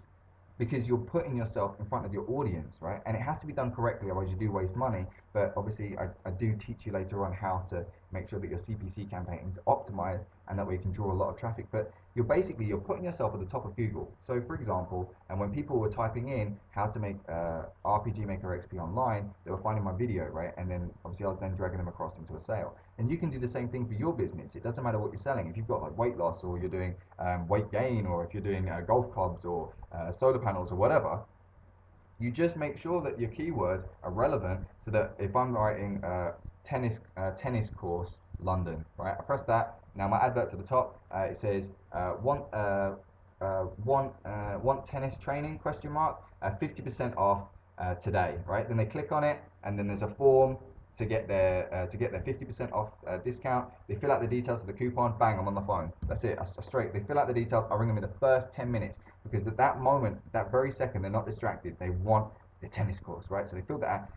Speaker 1: because you're putting yourself in front of your audience, right? And it has to be done correctly, otherwise you do waste money. But obviously, I do teach you later on how to make sure that your CPC campaign is optimized, and that way you can draw a lot of traffic. But you're putting yourself at the top of Google. So for example, and when people were typing in how to make RPG Maker XP online, they were finding my video, right? And then obviously I was then dragging them across into a sale. And you can do the same thing for your business. It doesn't matter what you're selling. If you've got like weight loss, or you're doing weight gain, or if you're doing golf clubs, or solar panels, or whatever, you just make sure that your keywords are relevant, so that if I'm writing tennis course London, right? I press that. Now my advert's at the top. It says want tennis training, question mark, 50% off today, right? Then they click on it, and then there's a form to get their 50% off discount. They fill out the details for the coupon. Bang, I'm on the phone. That's it. I straight. They fill out the details. I ring them in the first 10 minutes, because at that moment, that very second, they're not distracted. They want the tennis course, right? So they fill that out.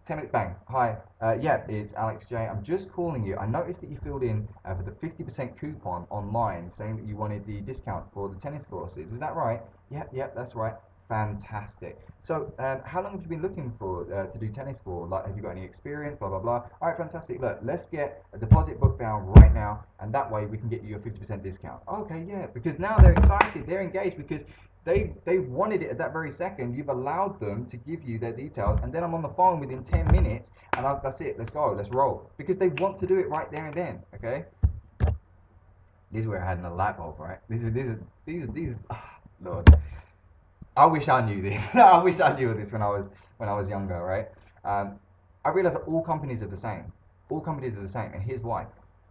Speaker 1: 10 minutes, bang. Hi, yeah, it's Alex J. I'm just calling you. I noticed that you filled in for the 50% coupon online, saying that you wanted the discount for the tennis courses. Is that right? Yeah, that's right. Fantastic. So, how long have you been looking for to do tennis for? Like, have you got any experience? Blah blah blah. All right, fantastic. Look, let's get a deposit book down right now, and that way we can get you a 50% discount. Okay, yeah, because now they're excited, they're engaged, because they wanted it at that very second. You've allowed them to give you their details, and then I'm on the phone within 10 minutes, and that's it. Let's go. Let's roll, because they want to do it right there and then. Okay. This is where I had a light bulb, right? These. Oh, Lord. I wish I knew this. I wish I knew this when I was younger, right? I realized that all companies are the same. All companies are the same, and here's why.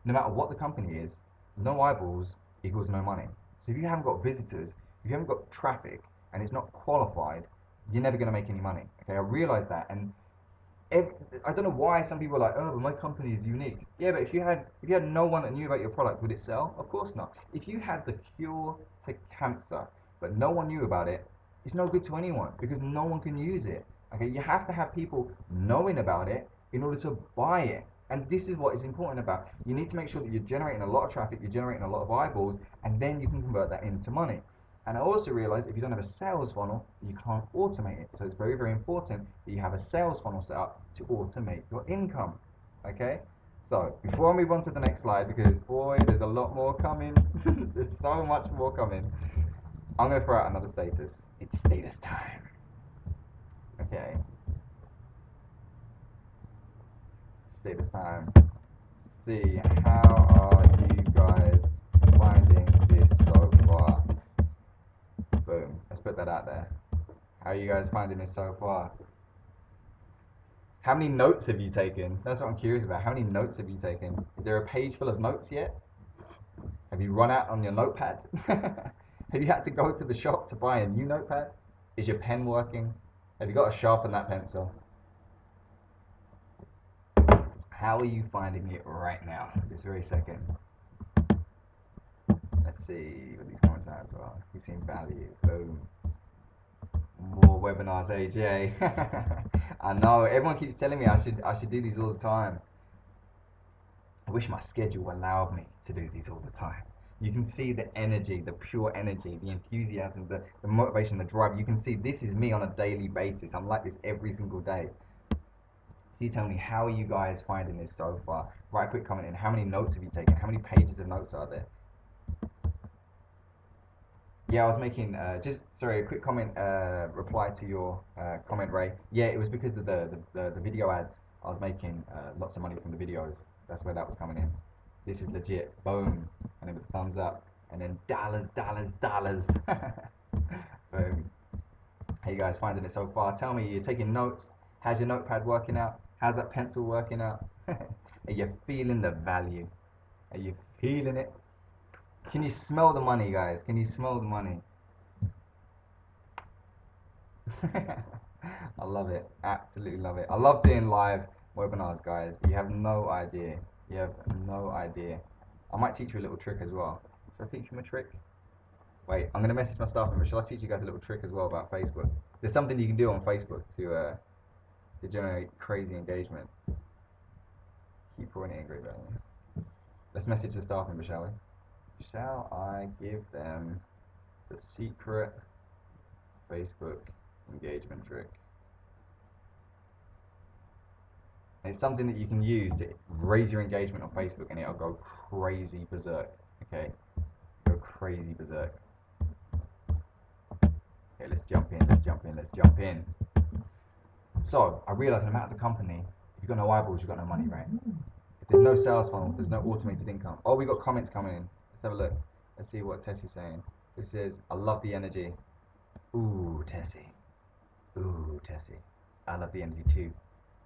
Speaker 1: No matter what the company is, no eyeballs equals no money. So if you haven't got visitors, if you haven't got traffic, and it's not qualified, you're never going to make any money. Okay, I realized that, and every, I don't know why some people are like, oh, but my company is unique. Yeah, but if you had no one that knew about your product, would it sell? Of course not. If you had the cure to cancer, but no one knew about it, it's no good to anyone, because no one can use it. Okay, you have to have people knowing about it in order to buy it. And this is what is important about. You need to make sure that you're generating a lot of traffic, you're generating a lot of eyeballs, and then you can convert that into money. And I also realized if you don't have a sales funnel, you can't automate it. So it's very, very important that you have a sales funnel set up to automate your income. Okay? So before I move on to the next slide, because boy, there's a lot more coming. There's so much more coming. I'm going to throw out another status. It's status time. Okay. Status time. See, how are you guys finding this so far? Boom. Let's put that out there. How are you guys finding this so far? How many notes have you taken? That's what I'm curious about. How many notes have you taken? Is there a page full of notes yet? Have you run out on your notepad? Have you had to go to the shop to buy a new notepad? Is your pen working? Have you got to sharpen that pencil? How are you finding it right now, this very second? Let's see what these comments are as well. We've seen value. Boom. More webinars, AJ. I know. Everyone keeps telling me I should do these all the time. I wish my schedule allowed me to do these all the time. You can see the energy, the pure energy, the enthusiasm, the motivation, the drive. You can see this is me on a daily basis. I'm like this every single day. So you tell me, how are you guys finding this so far? Write a quick comment in. How many notes have you taken? How many pages of notes are there? Yeah, I was making a quick comment reply to your comment, Ray. Yeah, it was because of the video ads. I was making lots of money from the videos. That's where that was coming in. This is legit. Boom. And then with the thumbs up. And then dollars, dollars, dollars. Boom. How you guys finding it so far? Tell me, you're taking notes. How's your notepad working out? How's that pencil working out? Are you feeling the value? Are you feeling it? Can you smell the money, guys? Can you smell the money? I love it. Absolutely love it. I love doing live webinars, guys. You have no idea. You have no idea. I might teach you a little trick as well. Should I teach you a trick? Wait, I'm going to message my staff member. Shall I teach you guys a little trick as well about Facebook? There's something you can do on Facebook to generate crazy engagement. Keep pointing angry about me. Let's message the staff member, shall we? Shall I give them the secret Facebook engagement trick? It's something that you can use to raise your engagement on Facebook, and it'll go crazy berserk. Okay, go crazy berserk. Okay, let's jump in. Let's jump in. Let's jump in. So I realized no matter the company, if you've got no eyeballs, you've got no money, right? If there's no sales funnel, there's no automated income. Oh, we got comments coming in. Let's have a look. Let's see what Tessie's saying. This says, I love the energy. Ooh, Tessie. Ooh, Tessie. I love the energy too.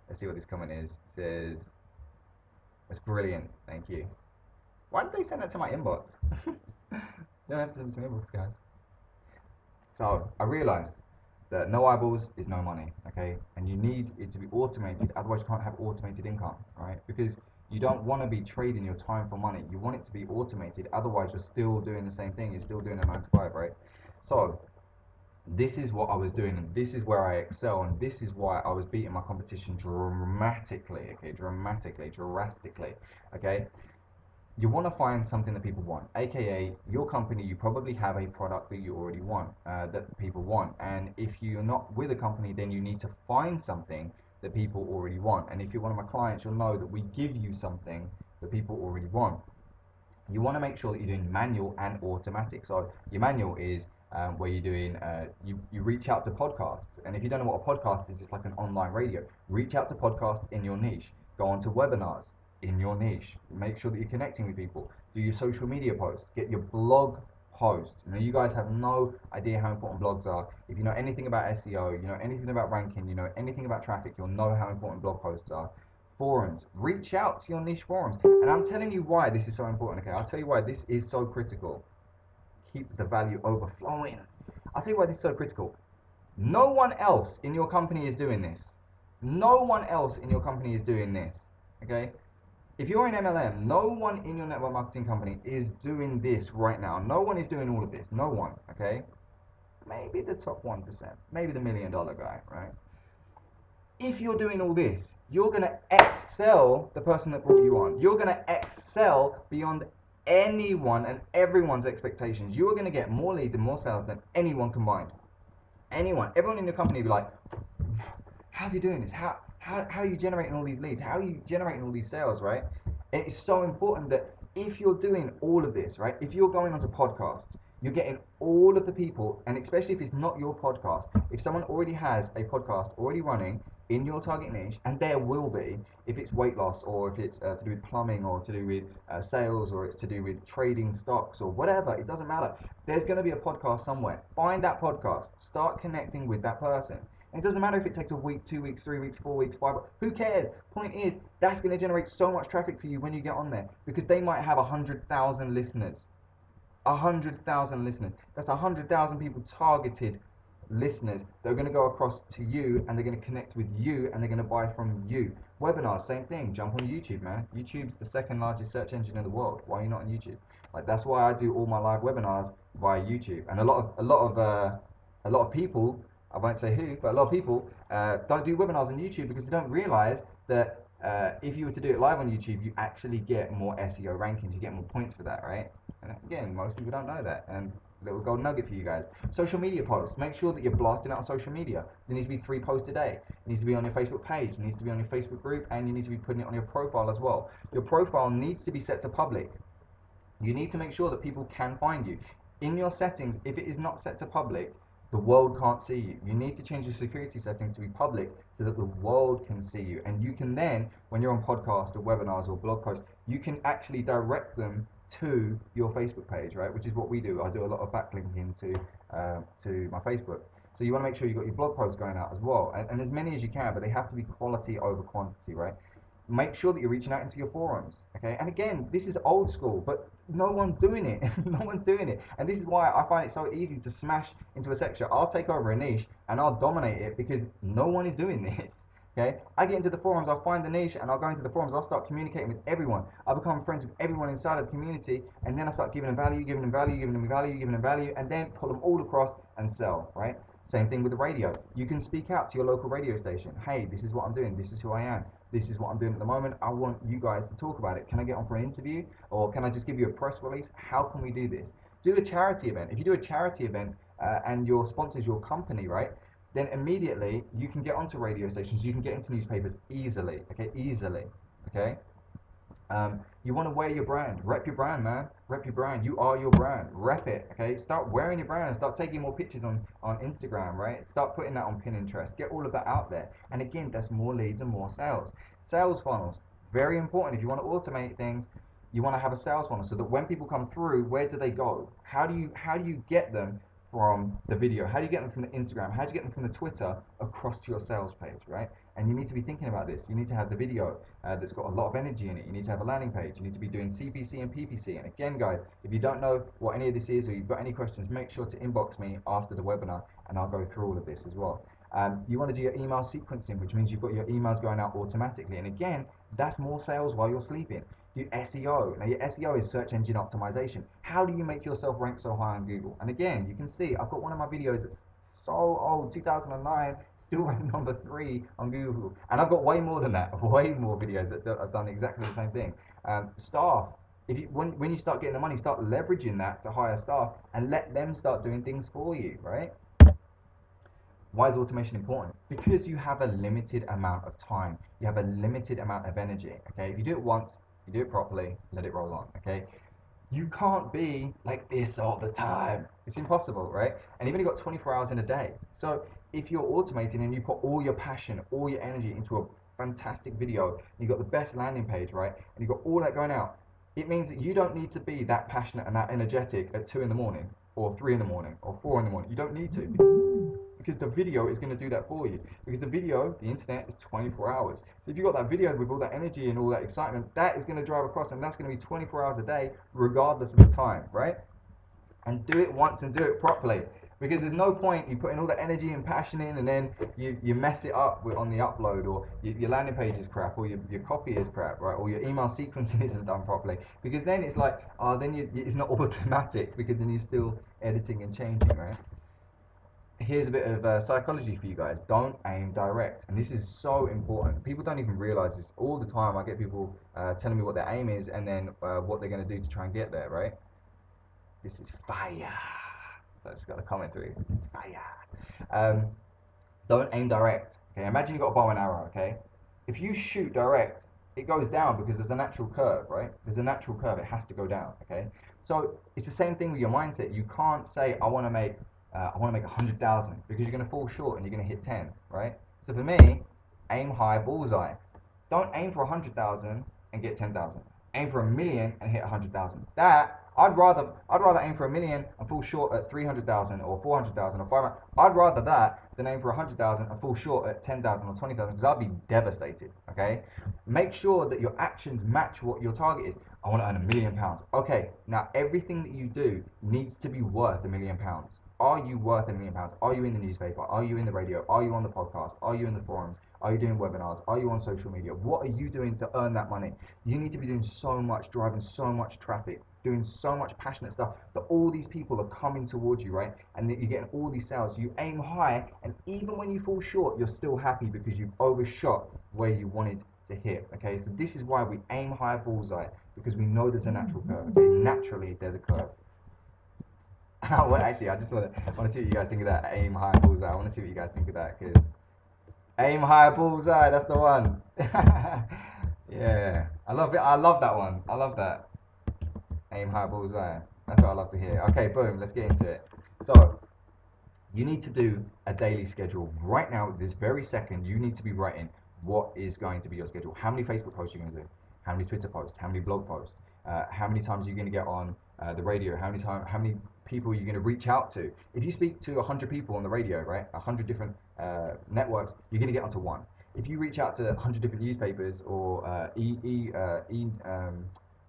Speaker 1: Let's see what this comment is. It says, that's brilliant. Thank you. Why did they send that to my inbox? You don't have to send it to my inbox, guys. So I realized that no eyeballs is no money, okay? And you need it to be automated, otherwise you can't have automated income, right? Because you don't want to be trading your time for money. You want it to be automated, otherwise you're still doing the same thing. You're still doing a 9 to 5, right? So this is what I was doing, and this is where I excel, and this is why I was beating my competition dramatically, okay? Drastically, okay? You want to find something that people want, aka your company. You probably have a product that you already want, that people want, and if you're not with a company, then you need to find something that people already want. And if you're one of my clients, you'll know that we give you something that people already want. You want to make sure that you're doing manual and automatic. So your manual is where you're doing, you reach out to podcasts. And if you don't know what a podcast is, it's like an online radio. Reach out to podcasts in your niche. Go on to webinars in your niche. Make sure that you're connecting with people. Do your social media posts. Get your blog posts. Now, you guys have no idea how important blogs are. If you know anything about SEO, you know anything about ranking, you know anything about traffic, you'll know how important blog posts are. Forums. Reach out to your niche forums. And I'm telling you why this is so important, okay? I'll tell you why this is so critical. Keep the value overflowing. I'll tell you why this is so critical. No one else in your company is doing this. No one else in your company is doing this, okay? If you're in MLM, no one in your network marketing company is doing this right now. No one is doing all of this. No one, okay? Maybe the top 1%. Maybe the $1 million guy, right? If you're doing all this, you're going to excel the person that brought you on. You're going to excel beyond anyone and everyone's expectations. You are going to get more leads and more sales than anyone combined. Everyone in your company will be like, how's he doing this? How are you generating all these leads? How are you generating all these sales, right? It's so important that if you're doing all of this, right, if you're going onto podcasts, you're getting all of the people, and especially if it's not your podcast, if someone already has a podcast already running in your target niche, and there will be, if it's weight loss, or if it's to do with plumbing, or to do with sales, or it's to do with trading stocks, or whatever, it doesn't matter. There's going to be a podcast somewhere. Find that podcast. Start connecting with that person. And it doesn't matter if it takes a week, 2 weeks, 3 weeks, 4 weeks, 5 weeks. Who cares? Point is, that's going to generate so much traffic for you when you get on there, because they might have 100,000 listeners. 100,000 listeners. That's 100,000 people targeted listeners that are going to go across to you, and they're going to connect with you, and they're going to buy from you. Webinars, same thing. Jump on YouTube, man. YouTube's the second largest search engine in the world. Why are you not on YouTube? Like, that's why I do all my live webinars via YouTube. And a lot of people, I won't say who, but a lot of people don't do webinars on YouTube because they don't realize that if you were to do it live on YouTube, you actually get more SEO rankings. You get more points for that, right? And again, most people don't know that. And little gold nugget for you guys. Social media posts. Make sure that you're blasting out on social media. There needs to be 3 posts a day. It needs to be on your Facebook page. It needs to be on your Facebook group, and you need to be putting it on your profile as well. Your profile needs to be set to public. You need to make sure that people can find you. In your settings, if it is not set to public, the world can't see you. You need to change your security settings to be public so that the world can see you. And you can then, when you're on podcasts or webinars or blog posts, you can actually direct them to your Facebook page, right? Which is what we do. I do a lot of backlinking to my Facebook. So you want to make sure you've got your blog posts going out as well, and as many as you can, but they have to be quality over quantity, right? Make sure that you're reaching out into your forums, okay? And again, this is old school, but no one's doing it. No one's doing it. And this is why I find it so easy to smash into a section. I'll take over a niche and I'll dominate it because no one is doing this. Okay, I get into the forums, I'll find the niche, and I'll go into the forums, I'll start communicating with everyone. I become friends with everyone inside of the community, and then I start giving them value, and then pull them all across and sell, right? Same thing with the radio. You can speak out to your local radio station. Hey, this is what I'm doing. This is who I am. This is what I'm doing at the moment. I want you guys to talk about it. Can I get on for an interview? Or can I just give you a press release? How can we do this? Do a charity event. If you do a charity event and your sponsors your company, right? Then immediately you can get onto radio stations. You can get into newspapers easily. Okay, easily. Okay. You want to wear your brand. Rep your brand, man. Rep your brand. You are your brand. Rep it, okay? Start wearing your brand. Start taking more pictures on Instagram, right? Start putting that on Pinterest. Get all of that out there. And again, that's more leads and more sales. Sales funnels, very important. If you want to automate things, you want to have a sales funnel so that when people come through, where do they go? How do you get them from the video? How do you get them from the Instagram? How do you get them from the Twitter across to your sales page, right? And you need to be thinking about this. You need to have the video that's got a lot of energy in it. You need to have a landing page. You need to be doing CPC and PPC. And again, guys, if you don't know what any of this is or you've got any questions, make sure to inbox me after the webinar and I'll go through all of this as well. You want to do your email sequencing, which means you've got your emails going out automatically. And again, that's more sales while you're sleeping. Do SEO. Now, your SEO is search engine optimization. How do you make yourself rank so high on Google? And again, you can see I've got one of my videos that's so old, 2009, still ranked number 3 on Google. And I've got way more than that, way more videos that have done exactly the same thing. Staff. When you start getting the money, start leveraging that to hire staff and let them start doing things for you, right? Why is automation important? Because you have a limited amount of time. You have a limited amount of energy, okay? If you do it once, you do it properly, let it roll on, okay? You can't be like this all the time. It's impossible, right? And you've only got 24 hours in a day. So if you're automating and you put all your passion, all your energy into a fantastic video, and you've got the best landing page, right? And you've got all that going out, it means that you don't need to be that passionate and that energetic at 2 in the morning, or 3 in the morning, or 4 in the morning. You don't need to. Because the video is going to do that for you. Because the video, the internet, is 24 hours. So if you've got that video with all that energy and all that excitement, that is going to drive across, and that's going to be 24 hours a day, regardless of the time, right? And do it once and do it properly. Because there's no point you putting all that energy and passion in and then you mess it up on the upload, or your landing page is crap, or your copy is crap, right? Or your email sequencing isn't done properly. Because then it's like, it's not automatic, because then you're still editing and changing, right? Here's a bit of psychology for you guys. Don't aim direct. And this is so important. People don't even realize this. All the time I get people telling me what their aim is and then what they're going to do to try and get there, right? This is fire. So I just got a comment through. It's fire. Don't aim direct. Okay, imagine you've got a bow and arrow, okay? If you shoot direct, it goes down because there's a natural curve, right? There's a natural curve. It has to go down, okay? So it's the same thing with your mindset. You can't say, I want to make 100,000, because you're going to fall short and you're going to hit 10, right? So for me, aim high, bullseye. Don't aim for 100,000 and get 10,000. Aim for 1,000,000 and hit 100,000. I'd rather aim for 1,000,000 and fall short at 300,000 or 400,000 or 500. I'd rather that than aim for 100,000 and fall short at 10,000 or 20,000, because I'd be devastated. Okay, make sure that your actions match what your target is. I want to earn £1,000,000. Okay, now everything that you do needs to be worth £1,000,000. Are you worth £1,000,000? Are you in the newspaper? Are you in the radio? Are you on the podcast? Are you in the forums? Are you doing webinars? Are you on social media? What are you doing to earn that money? You need to be doing so much, driving so much traffic, doing so much passionate stuff that all these people are coming towards you, right? And that you're getting all these sales. You aim high, and even when you fall short, you're still happy because you've overshot where you wanted to hit. Okay, so this is why we aim high, bullseye, because we know there's a natural curve. Okay, naturally there's a curve. Well, actually, I just want to see what you guys think of that. Aim high, bullseye. I want to see what you guys think of that, because aim high, bullseye. That's the one. Yeah, I love it. I love that one. I love that. Aim high, bullseye. That's what I love to hear. Okay, boom. Let's get into it. So, you need to do a daily schedule right now. This very second, you need to be writing what is going to be your schedule. How many Facebook posts you're going to do? How many Twitter posts? How many blog posts? How many times are you going to get on the radio? How many people are you going to reach out to? If you speak to 100 people on the radio, right, 100 different networks, you're going to get onto one. If you reach out to 100 different newspapers or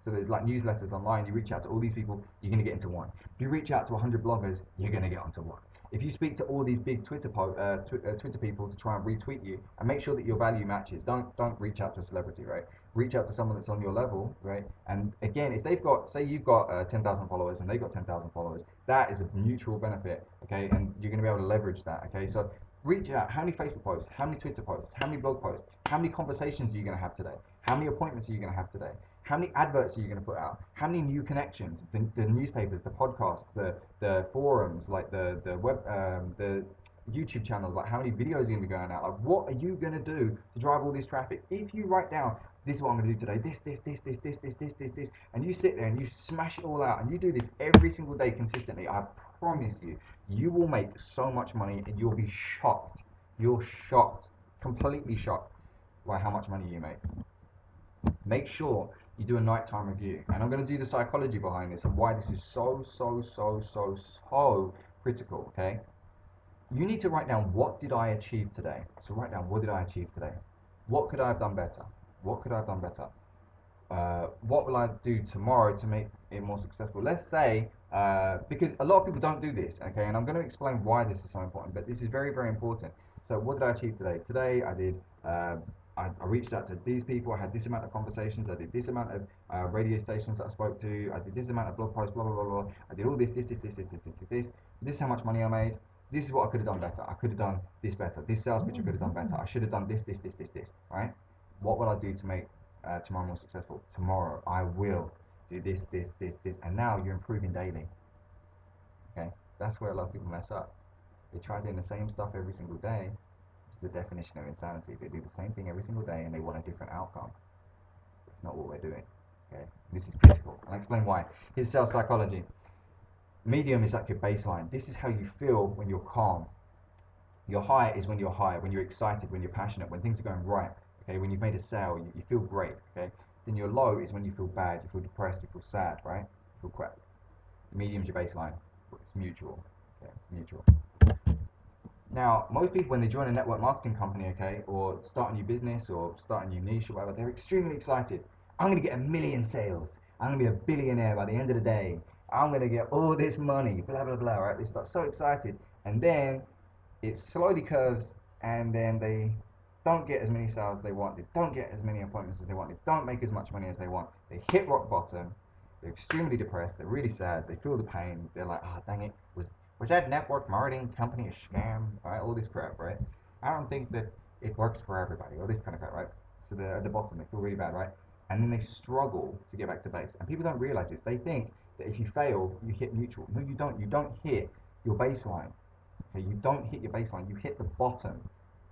Speaker 1: so there's like newsletters online, you reach out to all these people, you're going to get into one. If you reach out to 100 bloggers, you're going to get onto one. If you speak to all these big Twitter people to try and retweet you, and make sure that your value matches. Don't reach out to a celebrity, right? Reach out to someone that's on your level, right? And again, if they've got, say you've got 10,000 followers and they've got 10,000 followers, that is a mutual benefit, okay? And you're going to be able to leverage that, okay? So reach out. How many Facebook posts? How many Twitter posts? How many blog posts? How many conversations are you going to have today? How many appointments are you going to have today? How many adverts are you going to put out? How many new connections? The newspapers, the podcasts, the forums, like the web, the YouTube channels. Like how many videos are going to be going out? Like what are you going to do to drive all this traffic? If you write down, this is what I'm going to do today, this, and you sit there and you smash it all out, and you do this every single day consistently, I promise you, you will make so much money, and you'll be shocked. You're shocked, completely shocked by how much money you make. Make sure you do a nighttime review, and I'm going to do the psychology behind this and why this is so critical. Okay, you need to write down, what did I achieve today? So write down, what did I achieve today? What could I have done better? What could I have done better? What will I do tomorrow to make it more successful? Let's say, because a lot of people don't do this, okay, and I'm going to explain why this is so important, but this is very important. So what did I achieve today? Today I did, I reached out to these people, I had this amount of conversations, I did this amount of radio stations that I spoke to, I did this amount of blog posts, blah, blah, blah, blah. I did all this. This is how much money I made. This is what I could have done better. I could have done this better. This sales pitch I could have done better. I should have done this, right? What will I do to make tomorrow more successful? Tomorrow I will do this, and now you're improving daily. Okay, that's where a lot of people mess up. They try doing the same stuff every single day, which is the definition of insanity. They do the same thing every single day and they want a different outcome. It's not what we're doing. Okay, this is critical. I'll explain why. Here's sales psychology. Medium is like your baseline. This is how you feel when you're calm. Your high is when you're high, when you're excited, when you're passionate, when things are going right. Okay, when you've made a sale, you feel great. Okay, then your low is when you feel bad, you feel depressed, you feel sad, right? You feel crap. Medium's your baseline. It's mutual. Okay, it's mutual. Now, most people, when they join a network marketing company, okay, or start a new business or start a new niche or whatever, they're extremely excited. I'm going to get 1 million sales. I'm going to be a billionaire by the end of the day. I'm going to get all this money, blah, blah, blah, right? They start so excited. And then it slowly curves, and then they don't get as many sales as they want. They don't get as many appointments as they want. They don't make as much money as they want. They hit rock bottom. They're extremely depressed. They're really sad. They feel the pain. They're like, oh, dang it. Was that network marketing company a scam? Right? All this crap, right? I don't think that it works for everybody. All this kind of crap, right? So they're at the bottom. They feel really bad, right? And then they struggle to get back to base. And people don't realize this. They think that if you fail, you hit neutral. No, you don't. You don't hit your baseline. Okay? You don't hit your baseline. You hit the bottom.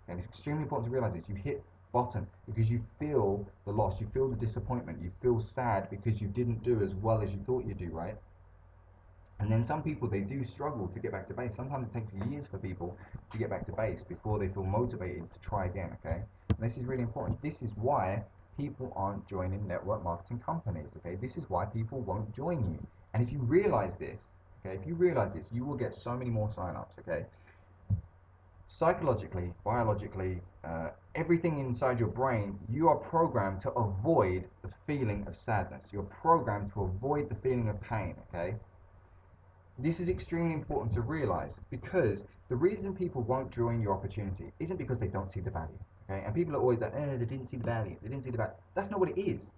Speaker 1: And it's extremely important to realize this. You hit bottom because you feel the loss. You feel the disappointment. You feel sad because you didn't do as well as you thought you'd do, right? And then some people, they do struggle to get back to base. Sometimes it takes years for people to get back to base before they feel motivated to try again, okay? And this is really important. This is why people aren't joining network marketing companies, okay? This is why people won't join you. And if you realize this, okay, if you realize this, you will get so many more signups, okay? Psychologically, biologically, everything inside your brain, you are programmed to avoid the feeling of sadness. You're programmed to avoid the feeling of pain, okay? This is extremely important to realize, because the reason people won't join your opportunity isn't because they don't see the value, okay? And people are always like, they didn't see the value, they didn't see the value. That's not what it is.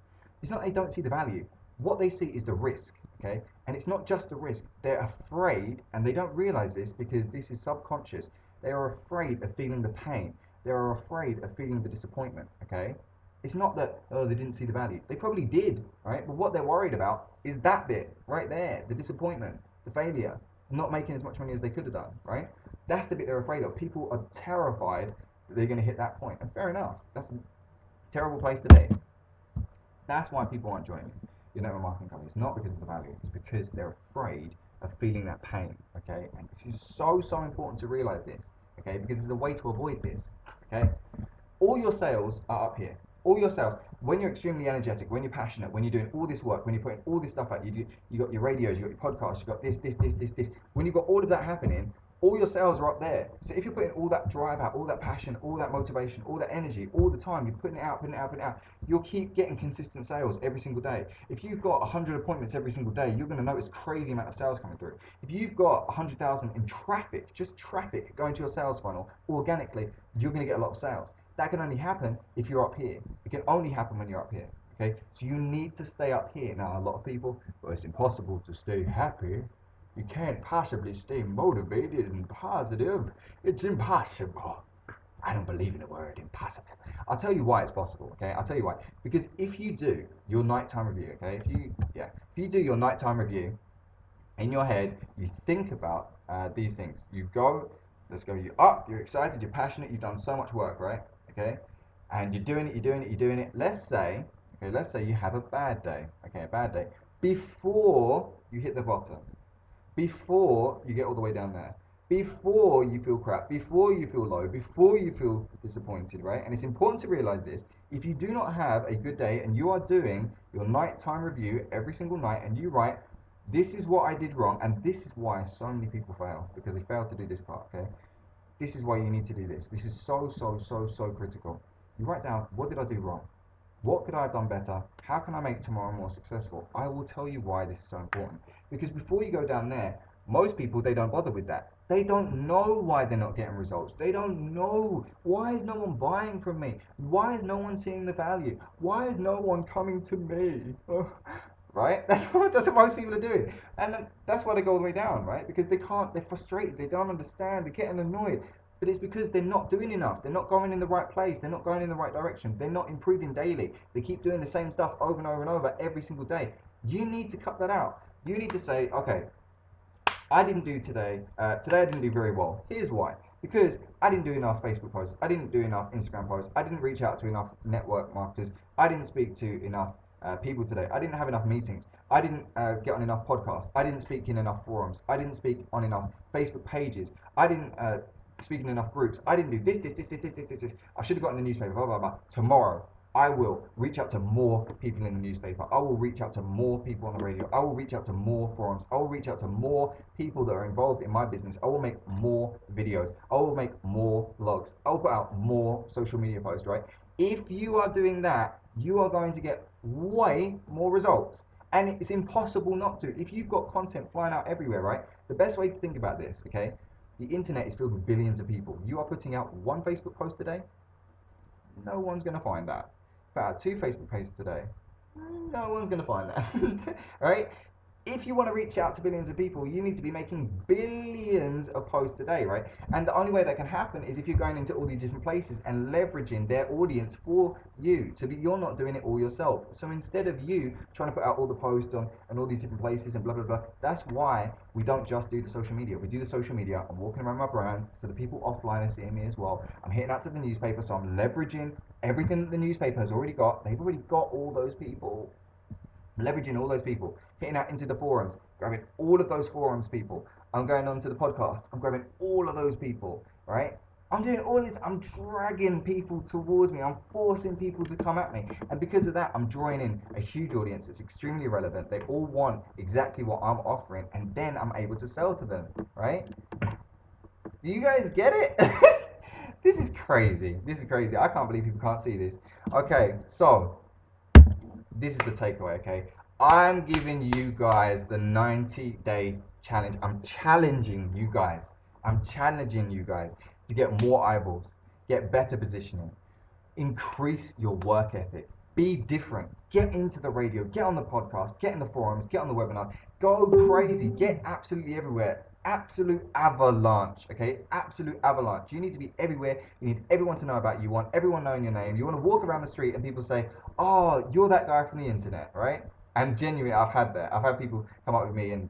Speaker 1: It's not they don't see the value. What they see is the risk, okay? And it's not just the risk. They're afraid, and they don't realize this because this is subconscious. They are afraid of feeling the pain. They are afraid of feeling the disappointment, okay? It's not that, oh, they didn't see the value. They probably did, right? But what they're worried about is that bit right there, the disappointment, the failure, not making as much money as they could have done, right? That's the bit they're afraid of. People are terrified that they're going to hit that point. And fair enough. That's a terrible place to be. That's why people aren't joining your network marketing company. It's not because of the value. It's because they're afraid of feeling that pain, okay? And this is so important to realize this, okay? Because there's a way to avoid this, okay? All your sales are up here. All your sales, when you're extremely energetic, when you're passionate, when you're doing all this work, when you're putting all this stuff out, you got your radios, you got your podcasts, you got this. When you've got all of that happening, all your sales are up there. So if you're putting all that drive out, all that passion, all that motivation, all that energy, all the time, you're putting it out, putting it out, putting it out, you'll keep getting consistent sales every single day. If you've got 100 appointments every single day, you're going to notice crazy amount of sales coming through. If you've got 100,000 in traffic, just traffic going to your sales funnel organically, you're going to get a lot of sales. That can only happen if you're up here. It can only happen when you're up here. Okay, so you need to stay up here. Now, a lot of people, well, it's impossible to stay happy. You can't possibly stay motivated and positive. It's impossible. I don't believe in the word impossible. I'll tell you why it's possible, okay? I'll tell you why. Because if you do your nighttime review, okay? If you do your nighttime review, in your head, you think about these things. You go, let's go, you're up, you're excited, you're passionate, you've done so much work, right? Okay? And you're doing it. Let's say you have a bad day, okay? A bad day. Before you hit the bottom, before you get all the way down there, before you feel crap, before you feel low, before you feel disappointed, right? And it's important to realize this. If you do not have a good day and you are doing your nighttime review every single night and you write, this is what I did wrong and this is why so many people fail, because they fail to do this part, okay? This is why you need to do this. This is so critical. You write down, what did I do wrong? What could I have done better? How can I make tomorrow more successful? I will tell you why this is so important. Because before you go down there, most people, they don't bother with that. They don't know why they're not getting results. They don't know, why is no one buying from me? Why is no one seeing the value? Why is no one coming to me? Right? That's what most people are doing. And that's why they go all the way down, right? Because they're frustrated, they don't understand, they're getting annoyed. But it's because they're not doing enough. They're not going in the right place. They're not going in the right direction. They're not improving daily. They keep doing the same stuff over and over and over every single day. You need to cut that out. You need to say, okay, I didn't do today. Today I didn't do very well. Here's why. Because I didn't do enough Facebook posts. I didn't do enough Instagram posts. I didn't reach out to enough network marketers. I didn't speak to enough people today. I didn't have enough meetings. I didn't get on enough podcasts. I didn't speak in enough forums. I didn't speak on enough Facebook pages. I didn't speak in enough groups. I didn't do this. I should have got in the newspaper, blah, blah, blah. Tomorrow, I will reach out to more people in the newspaper. I will reach out to more people on the radio. I will reach out to more forums. I will reach out to more people that are involved in my business. I will make more videos. I will make more vlogs. I will put out more social media posts, right? If you are doing that, you are going to get way more results. And it's impossible not to. If you've got content flying out everywhere, right? The best way to think about this, okay? The internet is filled with billions of people. You are putting out one Facebook post today, no one's going to find that. Put out 2 Facebook posts today, no one's going to find that. Right? If you want to reach out to billions of people, you need to be making billions of posts a day, right? And the only way that can happen is if you're going into all these different places and leveraging their audience for you, so that you're not doing it all yourself. So instead of you trying to put out all the posts on and all these different places and blah, blah, blah, that's why we don't just do the social media. We do the social media. I'm walking around my brand, so the people offline are seeing me as well. I'm hitting out to the newspaper, so I'm leveraging everything that the newspaper has already got. They've already got all those people. Leveraging all those people, hitting out into the forums, grabbing all of those forums people. I'm going on to the podcast, I'm grabbing all of those people, right? I'm doing all this, I'm dragging people towards me, I'm forcing people to come at me. And because of that, I'm drawing in a huge audience that's extremely relevant. They all want exactly what I'm offering, and then I'm able to sell to them, right? Do you guys get it? This is crazy. I can't believe people can't see this. Okay, so this is the takeaway, okay? I'm giving you guys the 90-day challenge. I'm challenging you guys to get more eyeballs, get better positioning, increase your work ethic, be different, get into the radio, get on the podcast, get in the forums, get on the webinars, go crazy, get absolutely everywhere. Absolute avalanche, okay? Absolute avalanche. You need to be everywhere. You need everyone to know about you. You want everyone knowing your name. You want to walk around the street and people say, oh, you're that guy from the internet, right? And genuinely, I've had that. I've had people come up with me and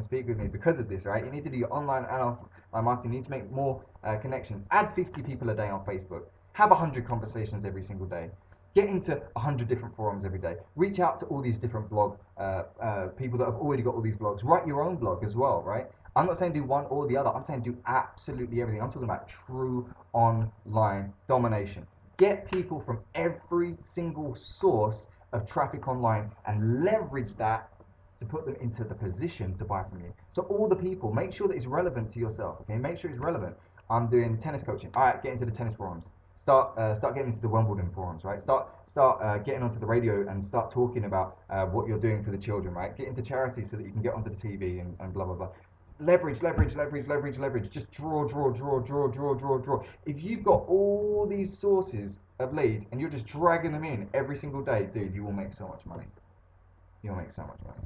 Speaker 1: speak with me because of this, right? You need to do your online and offline marketing. You need to make more connections. Add 50 people a day on Facebook. Have 100 conversations every single day. Get into 100 different forums every day. Reach out to all these different blog people that have already got all these blogs. Write your own blog as well, right? I'm not saying do one or the other. I'm saying do absolutely everything. I'm talking about true online domination. Get people from every single source of traffic online and leverage that to put them into the position to buy from you. So all the people, make sure that it's relevant to yourself. Okay, make sure it's relevant. I'm doing tennis coaching. All right, get into the tennis forums. Start getting into the Wimbledon forums, right? Start getting onto the radio and start talking about what you're doing for the children, right? Get into charity so that you can get onto the TV and blah blah blah. Leverage, leverage, leverage, leverage, leverage. Just draw, draw, draw, draw, draw, draw, draw. If you've got all these sources of leads and you're just dragging them in every single day, dude, you will make so much money. You'll make so much money.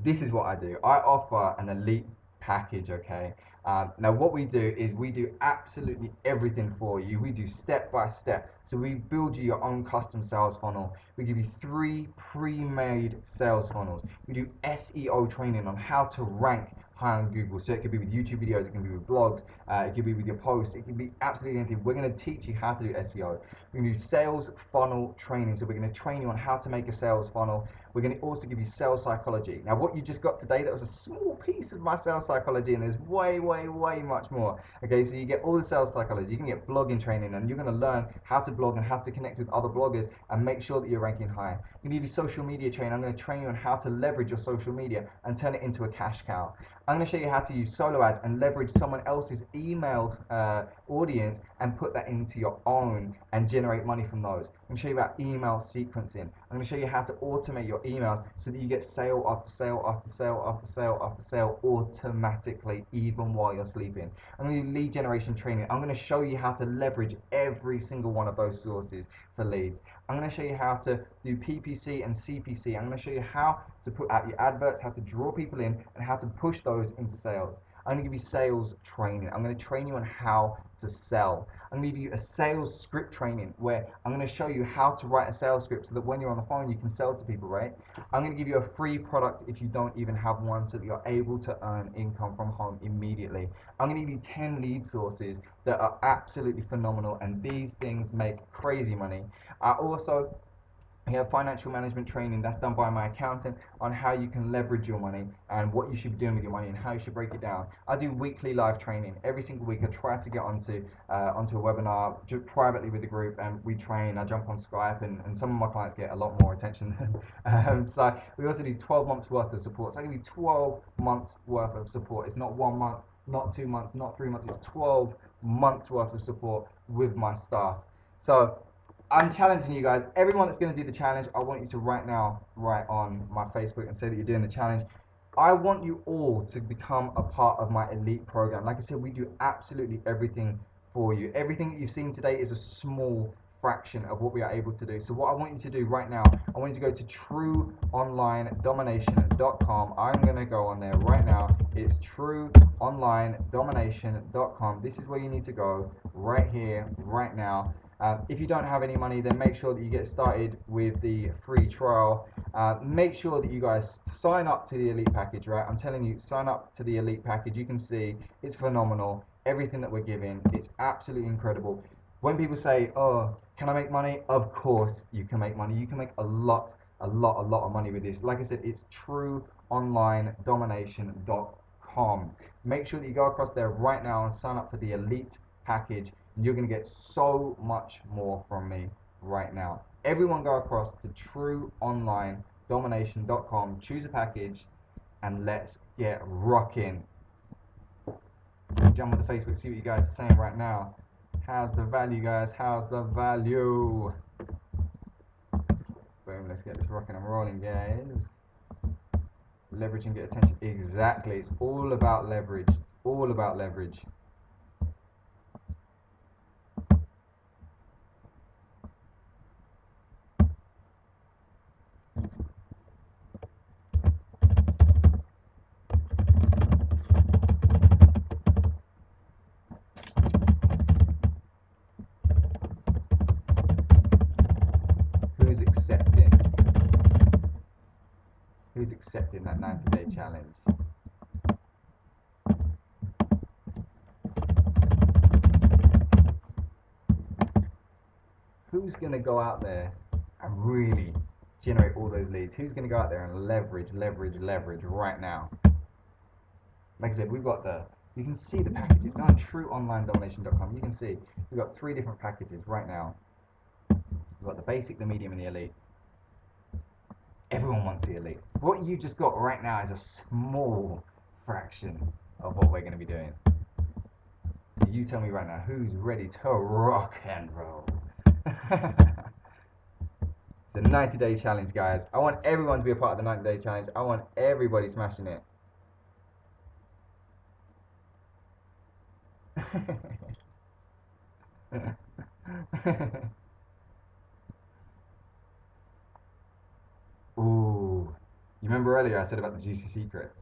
Speaker 1: This is what I do. I offer an elite package, okay? Now what we do is we do absolutely everything for you. We do step by step. So we build you your own custom sales funnel. We give you 3 pre-made sales funnels. We do SEO training on how to rank high on Google. So it could be with YouTube videos, it can be with blogs, it could be with your posts, it can be absolutely anything. We're going to teach you how to do SEO. We're going to do sales funnel training. So we're going to train you on how to make a sales funnel. We're going to also give you sales psychology. Now, what you just got today, that was a small piece of my sales psychology, and there's way, way, way much more. Okay, so you get all the sales psychology. You can get blogging training, and you're going to learn how to blog and how to connect with other bloggers and make sure that you're ranking high. I'm going to give you social media training. I'm going to train you on how to leverage your social media and turn it into a cash cow. I'm going to show you how to use solo ads and leverage someone else's email audience and put that into your own and generate money from those. I'm going to show you about email sequencing. I'm going to show you how to automate your emails so that you get sale after sale after sale after sale after sale automatically, even while you're sleeping. I'm going to do lead generation training. I'm going to show you how to leverage every single one of those sources for leads. I'm going to show you how to do PPC and CPC. I'm going to show you how to put out your adverts, how to draw people in, and how to push those into sales. I'm going to give you sales training. I'm going to train you on how to sell. I'm going to give you a sales script training where I'm going to show you how to write a sales script so that when you're on the phone you can sell to people, right? I'm going to give you a free product if you don't even have one so that you're able to earn income from home immediately. I'm going to give you 10 lead sources that are absolutely phenomenal, and these things make crazy money. We have financial management training that's done by my accountant on how you can leverage your money and what you should be doing with your money and how you should break it down. I do weekly live training. Every single week I try to get onto a webinar privately with the group, and we train. I jump on Skype, and some of my clients get a lot more attention. So we also do 12 months worth of support. So I give you 12 months worth of support. It's not 1 month, not 2 months, not 3 months. It's 12 months worth of support with my staff. So I'm challenging you guys. Everyone that's going to do the challenge, I want you to right now write on my Facebook and say that you're doing the challenge. I want you all to become a part of my elite program. Like I said, we do absolutely everything for you. Everything that you've seen today is a small fraction of what we are able to do. So what I want you to do right now, I want you to go to trueonlinedomination.com. I'm going to go on there right now. It's trueonlinedomination.com. This is where you need to go right here, right now. If you don't have any money, then make sure that you get started with the free trial. Make sure that you guys sign up to the elite package, right? I'm telling you, sign up to the elite package. You can see it's phenomenal. Everything that we're giving, it's absolutely incredible. When people say, oh, can I make money? Of course you can make money. You can make a lot of money with this. Like I said, it's trueonlinedomination.com. Make sure that you go across there right now and sign up for the elite package. You're going to get so much more from me right now. Everyone go across to trueonlinedomination.com, choose a package, and let's get rocking. Jump on the Facebook, see what you guys are saying right now. How's the value, guys? How's the value? Boom, let's get this rocking and rolling, guys. Leverage and get attention. Exactly, it's all about leverage. It's all about leverage. Who's accepting that 90-day challenge? Who's going to go out there and really generate all those leads? Who's going to go out there and leverage right now? Like I said, we've got you can see the packages. Go on trueonlinedomination.com. You can see we've got 3 different packages right now. We've got the basic, the medium, and the elite. Everyone wants see elite. What you just got right now is a small fraction of what we're going to be doing. So you tell me right now, who's ready to rock and roll? It's a 90-day challenge, guys. I want everyone to be a part of the 90-day challenge. I want everybody smashing it. Ooh. You remember earlier I said about the juicy secrets?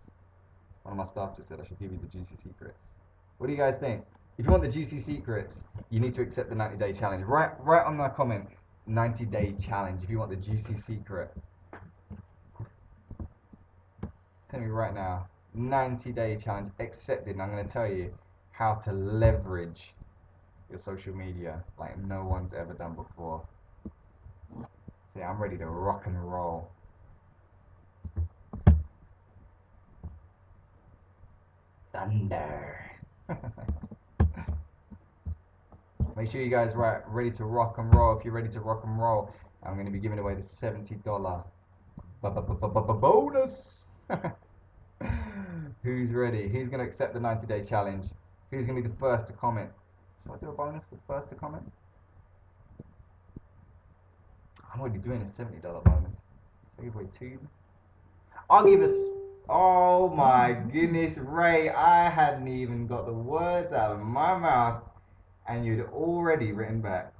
Speaker 1: One of my staff just said I should give you the juicy secrets. What do you guys think? If you want the juicy secrets, you need to accept the 90-day challenge. Write on the comment, 90-day challenge, if you want the juicy secret. Tell me right now, 90-day challenge accepted, and I'm going to tell you how to leverage your social media like no one's ever done before. See, I'm ready to rock and roll. Thunder. Make sure you guys are ready to rock and roll. If you're ready to rock and roll, I'm going to be giving away the $70 bonus. Who's ready? Who's going to accept the 90-day challenge? Who's going to be the first to comment? Should I do a bonus for the first to comment? I'm already doing a $70 bonus. I'll give away 2. I'll give us. Oh my goodness, Ray! I hadn't even got the words out of my mouth, and you'd already written back.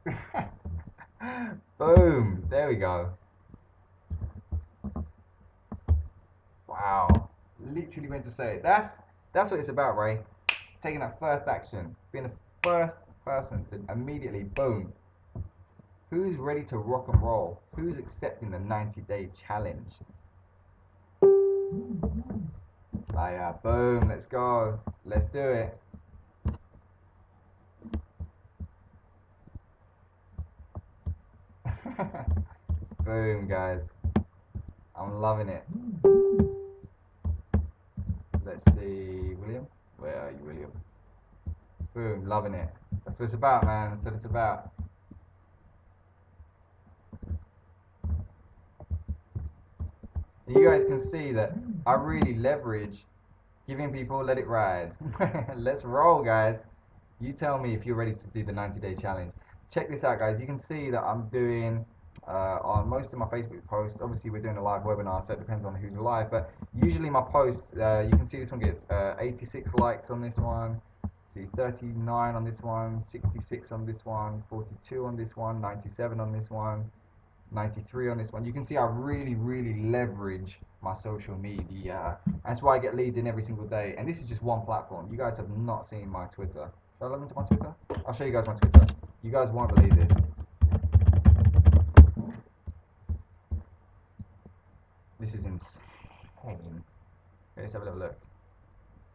Speaker 1: Boom! There we go. Wow! Literally went to say it. That's what it's about, Ray. Taking that first action, being the first person to immediately boom. Who's ready to rock and roll? Who's accepting the 90-day challenge? Yeah, boom, let's go. Let's do it. Boom, guys. I'm loving it. Let's see, William. Where are you, William? Boom, loving it. That's what it's about, man. That's what it's about. You guys can see that I really leverage giving people let it ride. Let's roll, guys. You tell me if you're ready to do the 90-day challenge. Check this out, guys. You can see that I'm doing on most of my Facebook posts. Obviously, we're doing a live webinar, so it depends on who's live. But usually my posts, you can see this one gets 86 likes on this one. See, 39 on this one, 66 on this one, 42 on this one, 97 on this one, 93 on this one. You can see I really leverage my social media. That's why I get leads in every single day. And this is just one platform. You guys have not seen my Twitter. Should I log into my Twitter? I'll show you guys my Twitter. You guys won't believe this. This is insane. Okay, let's have a little look.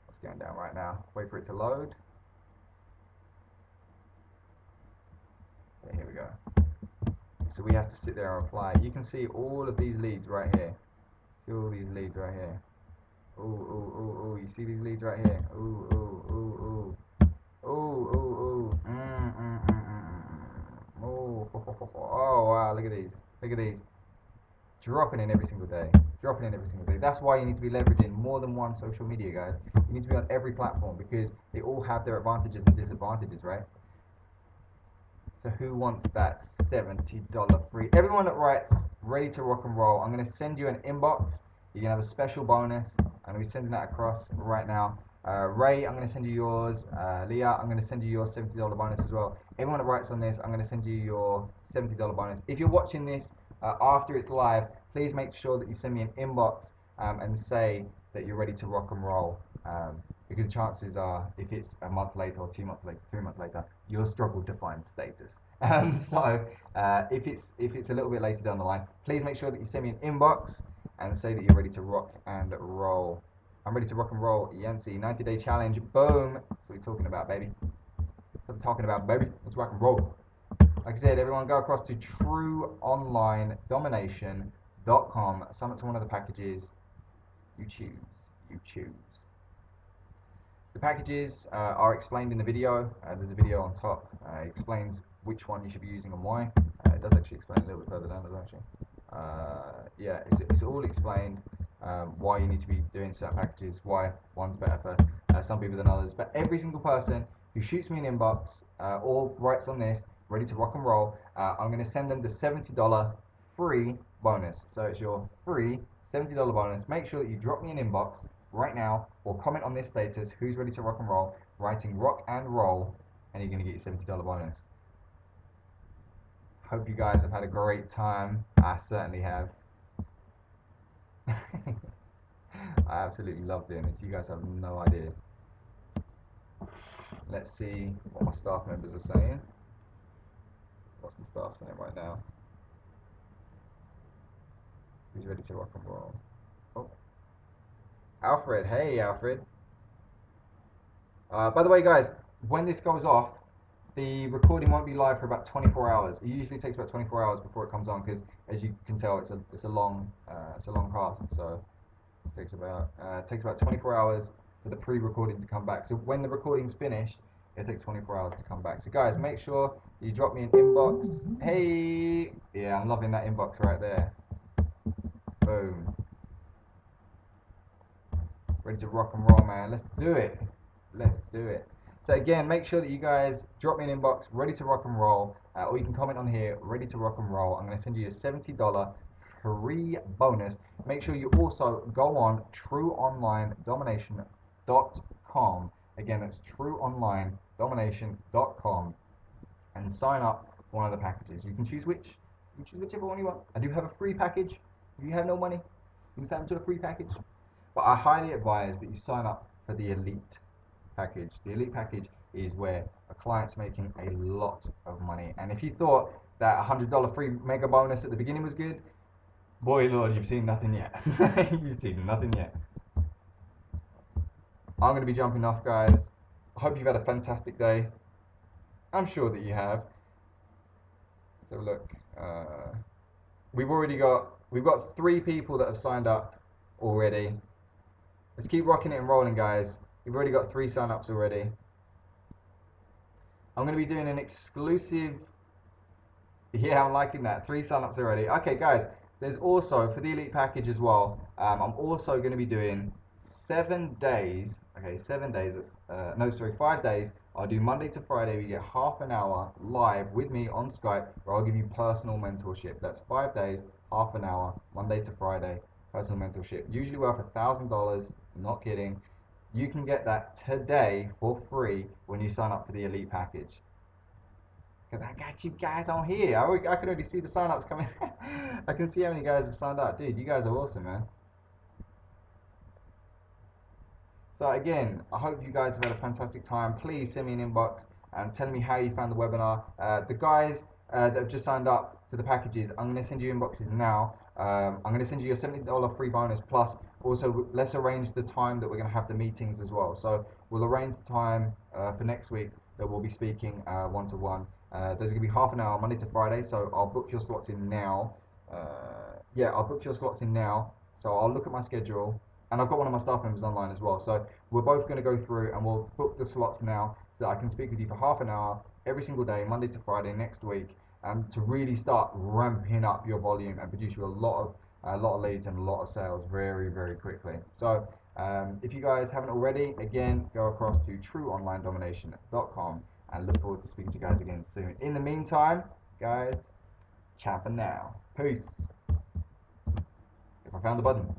Speaker 1: What's going down right now? Wait for it to load. Okay, here we go. So we have to sit there and reply. You can see all of these leads right here. See all these leads right here. Ooh. You see these leads right here? Ooh. Oh, wow, look at these. Dropping in every single day. That's why you need to be leveraging more than one social media, guys. You need to be on every platform because they all have their advantages and disadvantages, right? So who wants that $70 free? Everyone that writes ready to rock and roll, I'm going to send you an inbox. You're going to have a special bonus. I'm going to be sending that across right now. Ray, I'm going to send you yours. Leah, I'm going to send you your $70 bonus as well. Everyone that writes on this, I'm going to send you your $70 bonus. If you're watching this after it's live, please make sure that you send me an inbox and say that you're ready to rock and roll. Because chances are, if it's a month later or 2 months later, 3 months later, you'll struggle to find status. So if it's a little bit later down the line, please make sure that you send me an inbox and say that you're ready to rock and roll. I'm ready to rock and roll, Yancy. 90-day challenge, boom. That's what we're talking about, baby. That's what we're talking about, baby. Let's rock and roll. Like I said, everyone go across to trueonlinedomination.com. Sign up to one of the packages. You choose. The packages are explained in the video. There's a video on top. It explains which one you should be using and why. It does actually explain a little bit further down, doesn't it, actually? Yeah, it's all explained. Why you need to be doing certain packages, why one's better for some people than others. But every single person who shoots me an inbox or writes on this, ready to rock and roll, I'm going to send them the $70 free bonus. So it's your free $70 bonus. Make sure that you drop me an inbox right now or comment on this status, who's ready to rock and roll, writing rock and roll, and you're going to get your $70 bonus. Hope you guys have had a great time. I certainly have. I absolutely love doing this. You guys have no idea. Let's see what my staff members are saying. What's the staff saying right now? Who's ready to rock and roll? Oh, Alfred. Hey, Alfred. By the way, guys, when this goes off, the recording won't be live for about 24 hours. It usually takes about 24 hours before it comes on because, as you can tell, it's a long cast. So it takes about 24 hours for the pre-recording to come back. So when the recording's finished, it takes 24 hours to come back. So guys, make sure you drop me an inbox. Hey, yeah, I'm loving that inbox right there. Boom. Ready to rock and roll, man. Let's do it. Let's do it. So again, make sure that you guys drop me an inbox, ready to rock and roll, or you can comment on here, ready to rock and roll. I'm going to send you a $70 free bonus. Make sure you also go on trueonlinedomination.com. Again, that's trueonlinedomination.com and sign up for one of the packages. You can choose whichever one you want. I do have a free package. If you have no money, you can sign up to a free package. But I highly advise that you sign up for the elite package. The elite package is where a client's making a lot of money. And if you thought that $100 free mega bonus at the beginning was good, boy lord, you've seen nothing yet. You've seen nothing yet. I'm going to be jumping off, guys. I hope you've had a fantastic day. I'm sure that you have. So look, we've got 3 people that have signed up already. Let's keep rocking it and rolling, guys. We've already got 3 sign-ups already. I'm going to be doing an exclusive... Yeah, I'm liking that. 3 sign-ups already. Okay, guys, there's also, for the elite package as well, I'm also going to be doing 7 days. Okay, 7 days. 5 days. I'll do Monday to Friday. We get half an hour live with me on Skype, where I'll give you personal mentorship. That's 5 days, half an hour, Monday to Friday, personal mentorship. Usually worth $1,000. Not kidding. You can get that today for free when you sign up for the elite package. Because I got you guys on here. I can already see the sign-ups coming. I can see how many guys have signed up. Dude, you guys are awesome, man. So again, I hope you guys have had a fantastic time. Please send me an inbox and tell me how you found the webinar. The guys that have just signed up to the packages, I'm going to send you inboxes now. I'm going to send you a $70 free bonus, plus also let's arrange the time that we're going to have the meetings as well. So we'll arrange the time for next week that we'll be speaking one-to-one. There's going to be half an hour Monday to Friday, so I'll book your slots in now. Yeah, I'll book your slots in now. So I'll look at my schedule, and I've got one of my staff members online as well. So we're both going to go through and we'll book the slots now so that I can speak with you for half an hour every single day, Monday to Friday next week, to really start ramping up your volume and produce you a lot of leads and a lot of sales very, very quickly. So if you guys haven't already, again, go across to trueonlinedomination.com and look forward to speaking to you guys again soon. In the meantime, guys, ciao for now. Peace. If I found the button.